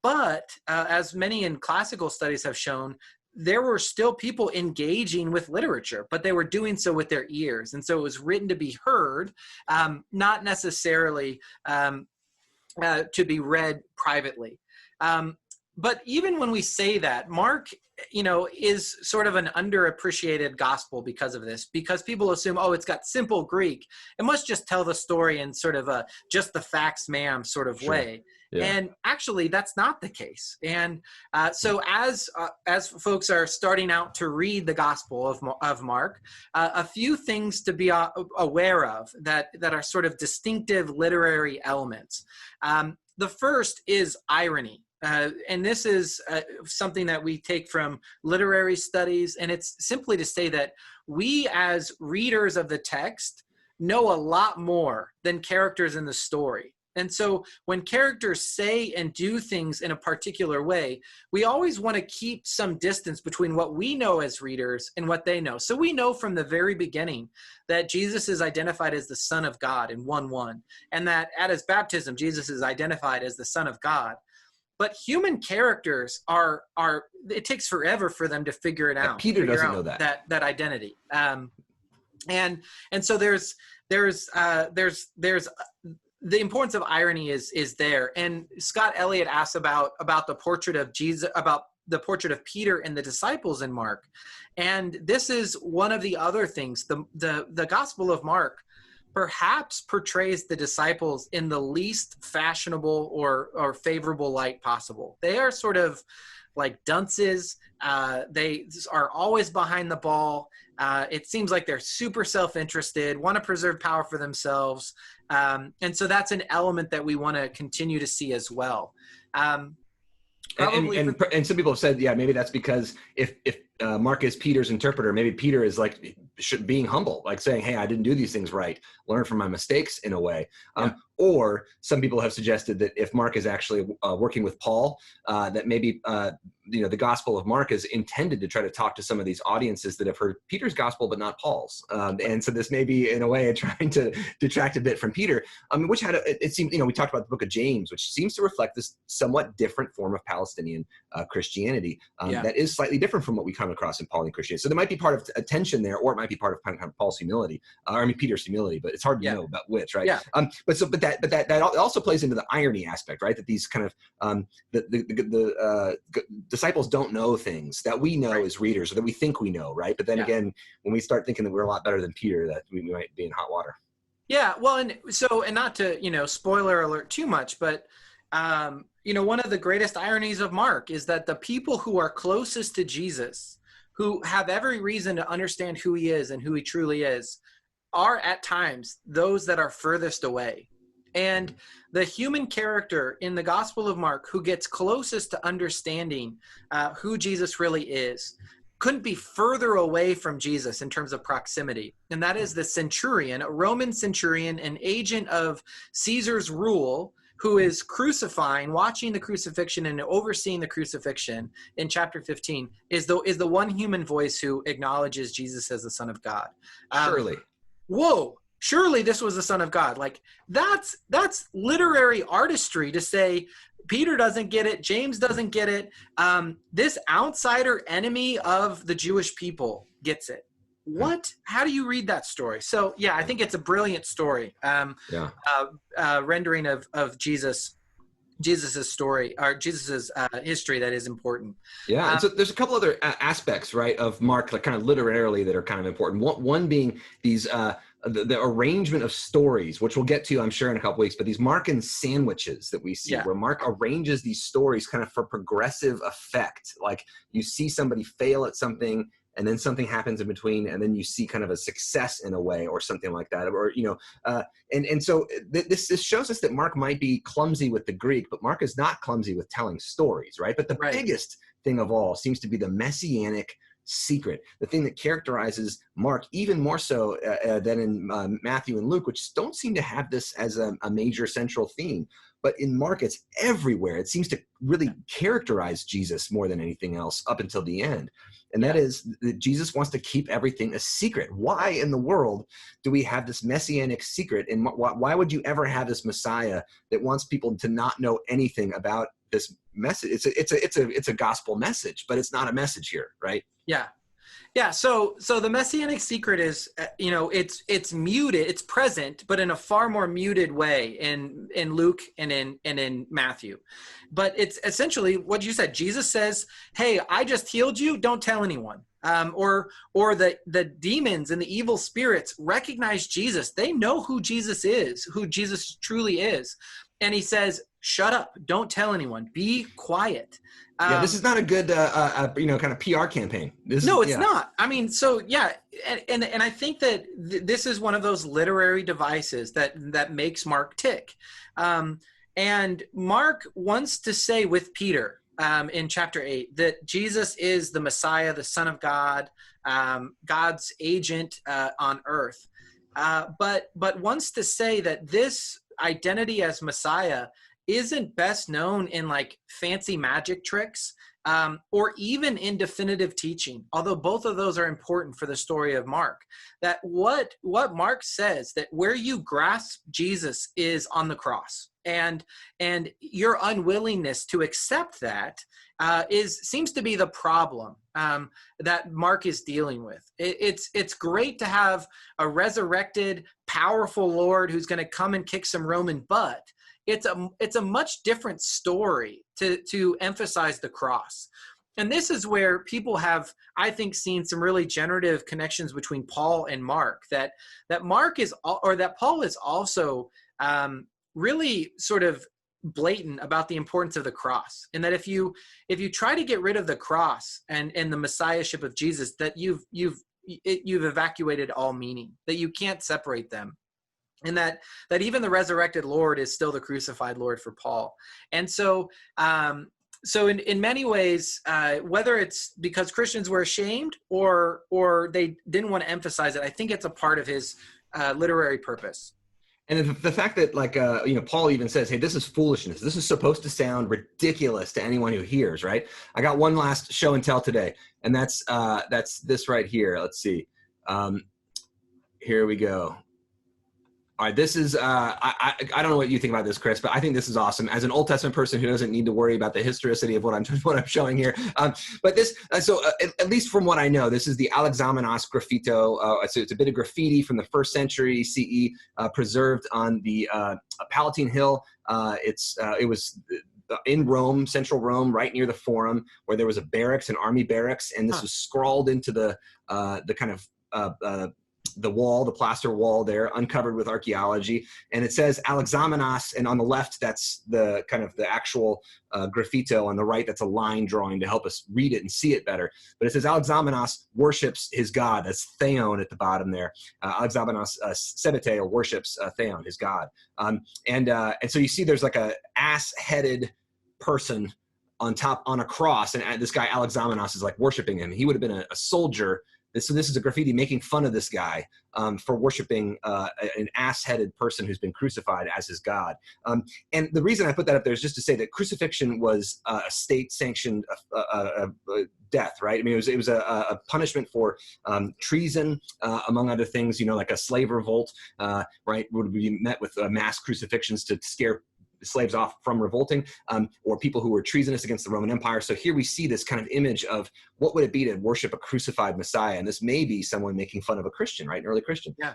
But as many in classical studies have shown, there were still people engaging with literature, but they were doing so with their ears. And so it was written to be heard, not necessarily to be read privately. But even when we say that, Mark, you know, is sort of an underappreciated gospel because of this, because people assume, oh, it's got simple Greek. It must just tell the story in sort of a just the facts, ma'am sort of way. Yeah. And actually, that's not the case. And so as folks are starting out to read the Gospel of Mark, a few things to be aware of that are sort of distinctive literary elements. The first is irony. And this is something that we take from literary studies, and it's simply to say that we as readers of the text know a lot more than characters in the story. And so when characters say and do things in a particular way, we always want to keep some distance between what we know as readers and what they know. So we know from the very beginning that Jesus is identified as the Son of God in 1:1, and that at his baptism, Jesus is identified as the Son of God. But human characters are it takes forever for them to figure it out. Peter doesn't know that identity. And so there's the importance of irony is there. And Scott Elliott asks about the portrait of Jesus, about the portrait of Peter and the disciples in Mark. And this is one of the other things. The Gospel of Mark perhaps portrays the disciples in the least fashionable or favorable light possible. They are sort of like dunces. They are always behind the ball. It seems like they're super self-interested, want to preserve power for themselves. And so that's an element that we want to continue to see as well. And some people have said, yeah, maybe that's because if Mark is Peter's interpreter, maybe Peter is like being humble, like saying, hey, I didn't do these things right, learn from my mistakes in a way. Yeah. Or some people have suggested that if Mark is actually working with Paul, that maybe the Gospel of Mark is intended to try to talk to some of these audiences that have heard Peter's gospel but not Paul's, and so this may be in a way trying to detract a bit from Peter, which had it seemed, we talked about the book of James, which seems to reflect this somewhat different form of Palestinian Christianity that is slightly different from what we come across in Pauline Christianity. So there might be part of a tension there, or it might might be part of kind of Paul's humility, Peter's humility, but it's hard to know about which, right? Yeah. But that also plays into the irony aspect, right? That these kind of the disciples don't know things that we know as readers, or that we think we know, right? But then again, when we start thinking that we're a lot better than Peter, that we might be in hot water. Yeah, well, and not to, spoiler alert too much, but, one of the greatest ironies of Mark is that the people who are closest to Jesus, who have every reason to understand who he is and who he truly is, are at times those that are furthest away. And the human character in the Gospel of Mark who gets closest to understanding who Jesus really is couldn't be further away from Jesus in terms of proximity. And that is the centurion, a Roman centurion, an agent of Caesar's rule, who is crucifying, watching the crucifixion and overseeing the crucifixion in chapter 15, is the one human voice who acknowledges Jesus as the Son of God. Surely. Whoa. Surely this was the Son of God. Like that's literary artistry to say Peter doesn't get it, James doesn't get it. This outsider enemy of the Jewish people gets it. What? How do you read that story? So yeah, I think it's a brilliant story. Rendering of Jesus's story, or Jesus's history, that is important. Yeah, and so there's a couple other aspects, right, of Mark, like kind of literarily, that are kind of important. One being these the arrangement of stories, which we'll get to, I'm sure, in a couple weeks. But these Markan sandwiches that we see, where Mark arranges these stories kind of for progressive effect. Like you see somebody fail at something, and then something happens in between, and then you see kind of a success in a way, or something like that, or and so this shows us that Mark might be clumsy with the Greek, but Mark is not clumsy with telling stories, right? But the biggest thing of all seems to be the messianic secret, the thing that characterizes Mark even more so than in Matthew and Luke, which don't seem to have this as a major central theme. But in Mark, it's everywhere. It seems to really characterize Jesus more than anything else up until the end. And that is that Jesus wants to keep everything a secret. Why in the world do we have this messianic secret? And why would you ever have this Messiah that wants people to not know anything about this message? It's a gospel message, but it's not a message here, right? Yeah. So the messianic secret is, it's muted, it's present, but in a far more muted way in Luke and in Matthew. But it's essentially what you said. Jesus says, "Hey, I just healed you. Don't tell anyone." Or the demons and the evil spirits recognize Jesus. They know who Jesus is, who Jesus truly is. And he says, "Shut up. Don't tell anyone. Be quiet." This is not a good, kind of PR campaign. It's not. I mean, and I think that this is one of those literary devices that makes Mark tick. And Mark wants to say with Peter in chapter 8 that Jesus is the Messiah, the Son of God, God's agent on earth, but wants to say that this identity as Messiah isn't best known in like fancy magic tricks, or even in definitive teaching, although both of those are important for the story of Mark. That what Mark says, that where you grasp Jesus is on the cross, and your unwillingness to accept that seems to be the problem that Mark is dealing with. It's great to have a resurrected, powerful Lord who's going to come and kick some Roman butt. It's a much different story to emphasize the cross. And this is where people have, I think, seen some really generative connections between Paul and Mark, that Paul is also really sort of blatant about the importance of the cross. And that if you try to get rid of the cross and the messiahship of Jesus, that you've evacuated all meaning, that you can't separate them. And that even the resurrected Lord is still the crucified Lord for Paul. And so in many ways, whether it's because Christians were ashamed or they didn't want to emphasize it, I think it's a part of his literary purpose. And the fact that, Paul even says, "Hey, this is foolishness. This is supposed to sound ridiculous to anyone who hears." Right? I got one last show and tell today, and that's this right here. Let's see. Here we go. All right, this is, I don't know what you think about this, Chris, but I think this is awesome. As an Old Testament person who doesn't need to worry about the historicity of what I'm showing here. But this, at least from what I know, this is the Alexamenos Graffito. It's a bit of graffiti from the 1st century CE, preserved on the Palatine Hill. It was in Rome, central Rome, right near the Forum, where there was a barracks, an army barracks, and this was scrawled into the kind of the wall, the plaster wall there, uncovered with archaeology. And it says Alexamenos, and on the left, that's the kind of the actual graffito. On the right, that's a line drawing to help us read it and see it better. But it says Alexamenos worships his god. That's Theon at the bottom there. Alexamenos Sebete worships Theon, his god. And so you see there's like a ass-headed person on top on a cross, and this guy Alexamenos is like worshiping him. He would have been a soldier. So this is a graffiti making fun of this guy for worshiping an ass-headed person who's been crucified as his god. And the reason I put that up there is just to say that crucifixion was a state-sanctioned death, right? I mean, it was a punishment for treason, among other things. You know, like a slave revolt, right, would be met with mass crucifixions to scare slaves off from revolting, or people who were treasonous against the Roman Empire. So here we see this kind of image of what would it be to worship a crucified Messiah, and this may be someone making fun of a Christian, right, an early Christian. Yeah.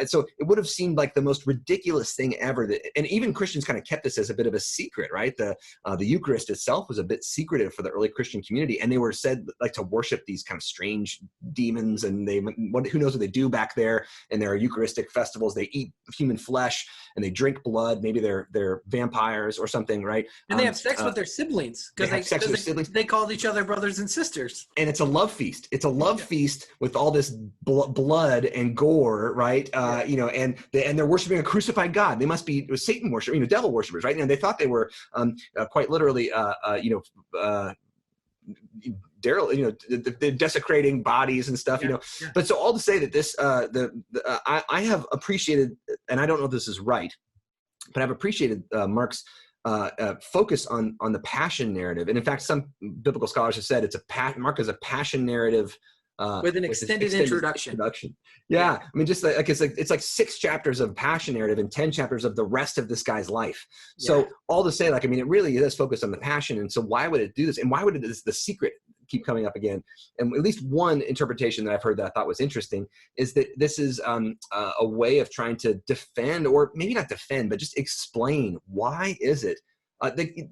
So it would have seemed like the most ridiculous thing ever. And even Christians kind of kept this as a bit of a secret, right? The Eucharist itself was a bit secretive for the early Christian community, and they were said like to worship these kind of strange demons, and who knows what they do back there in their Eucharistic festivals. They eat human flesh and they drink blood. Maybe they're vampires or something, right? And they have sex with their siblings because they called each other brothers and sisters. And it's a love feast. It's a love feast with all this blood and gore, right? You know, and they're worshiping a crucified God. They must be Satan worshipers, you know, devil worshipers, right? And they thought they were quite literally, they're desecrating bodies and stuff, you know. But so all to say that this, I have appreciated, and I don't know if this is right, but I've appreciated Mark's focus on the passion narrative. And in fact, some biblical scholars have said Mark is a passion narrative with an extended introduction. Yeah. I mean, just like it's like 6 chapters of passion narrative and 10 chapters of the rest of this guy's life. So all to say, like, I mean, it really is focused on the passion. And so why would it do this? And why would the secret keep coming up again? And at least one interpretation that I've heard that I thought was interesting is that this is a way of trying to defend, or maybe not defend, but just explain why is it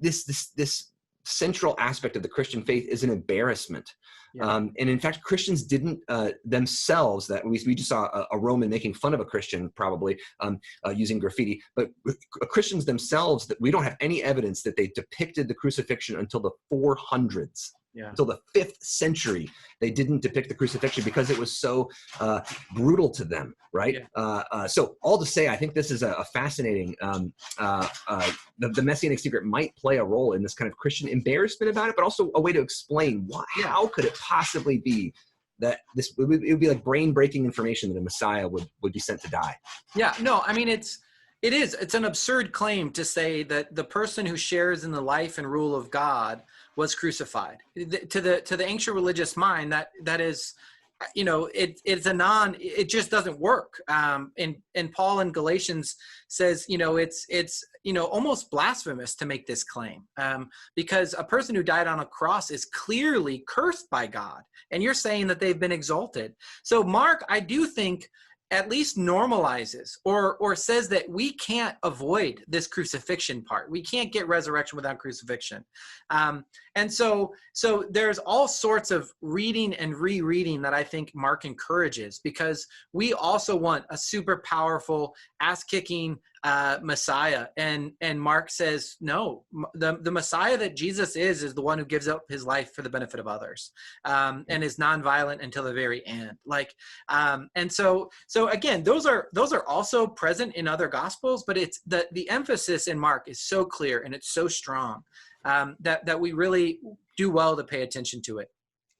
this central aspect of the Christian faith is an embarrassment. And in fact, Christians didn't themselves, that we just saw a Roman making fun of a Christian probably using graffiti, but Christians themselves, that we don't have any evidence that they depicted the crucifixion until the 400s. Until the 5th century, they didn't depict the crucifixion because it was so brutal to them, right? So all to say, I think this is a fascinating, the Messianic secret might play a role in this kind of Christian embarrassment about it, but also a way to explain why, how could it possibly be that it would be like brain-breaking information that a Messiah would be sent to die. Yeah, no, I mean, it's an absurd claim to say that the person who shares in the life and rule of God was crucified. To the ancient religious mind, that is, you know, it just doesn't work. And Paul in Galatians says, you know, it's almost blasphemous to make this claim, because a person who died on a cross is clearly cursed by God, and you're saying that they've been exalted. So Mark, I do think, at least normalizes or says that we can't avoid this crucifixion part. We can't get resurrection without crucifixion. And so there's all sorts of reading and rereading that I think Mark encourages, because we also want a super powerful, ass-kicking Messiah. And Mark says, no, the Messiah that Jesus is the one who gives up his life for the benefit of others, and is nonviolent until the very end. And so again, those are also present in other Gospels, but it's the emphasis in Mark is so clear and it's so strong, that we really do well to pay attention to it.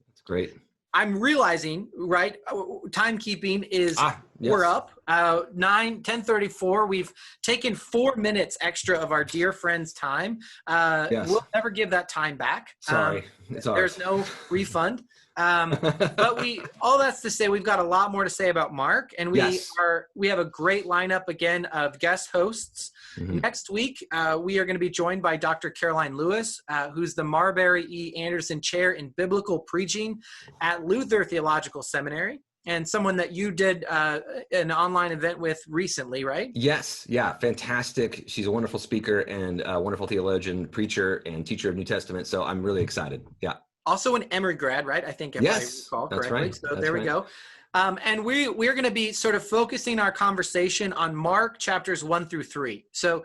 That's great. I'm realizing, right, timekeeping is Yes. We're up 10:34. We've taken 4 minutes extra of our dear friend's time. Yes. We'll never give that time back. Sorry. It's ours. There's no refund. But all that's to say, we've got a lot more to say about Mark, and we have a great lineup again of guest hosts. Mm-hmm. Next week, we are going to be joined by Dr. Caroline Lewis, who's the Marbury E. Anderson Chair in Biblical Preaching at Luther Theological Seminary, and someone that you did an online event with recently, right? Yes. Yeah. Fantastic. She's a wonderful speaker and a wonderful theologian, preacher, and teacher of New Testament. So I'm really excited. Yeah. Also an Emory grad, right? I think if I recall correctly. Right. So there we go. And we're going to be sort of focusing our conversation on Mark chapters 1-3. So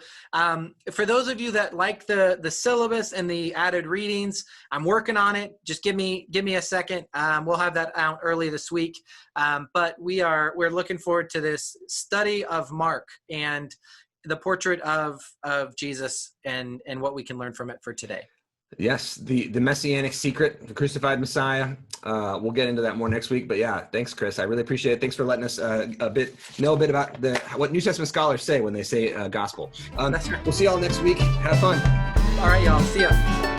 for those of you that like the syllabus and the added readings, I'm working on it. Just give me a second. We'll have that out early this week. But we're looking forward to this study of Mark and the portrait of Jesus and what we can learn from it for today. Yes, the messianic secret, the crucified Messiah. We'll get into that more next week. But yeah, thanks, Chris. I really appreciate it. Thanks for letting us know a bit about what New Testament scholars say when they say gospel. That's right. We'll see y'all next week. Have fun. All right, y'all. See ya.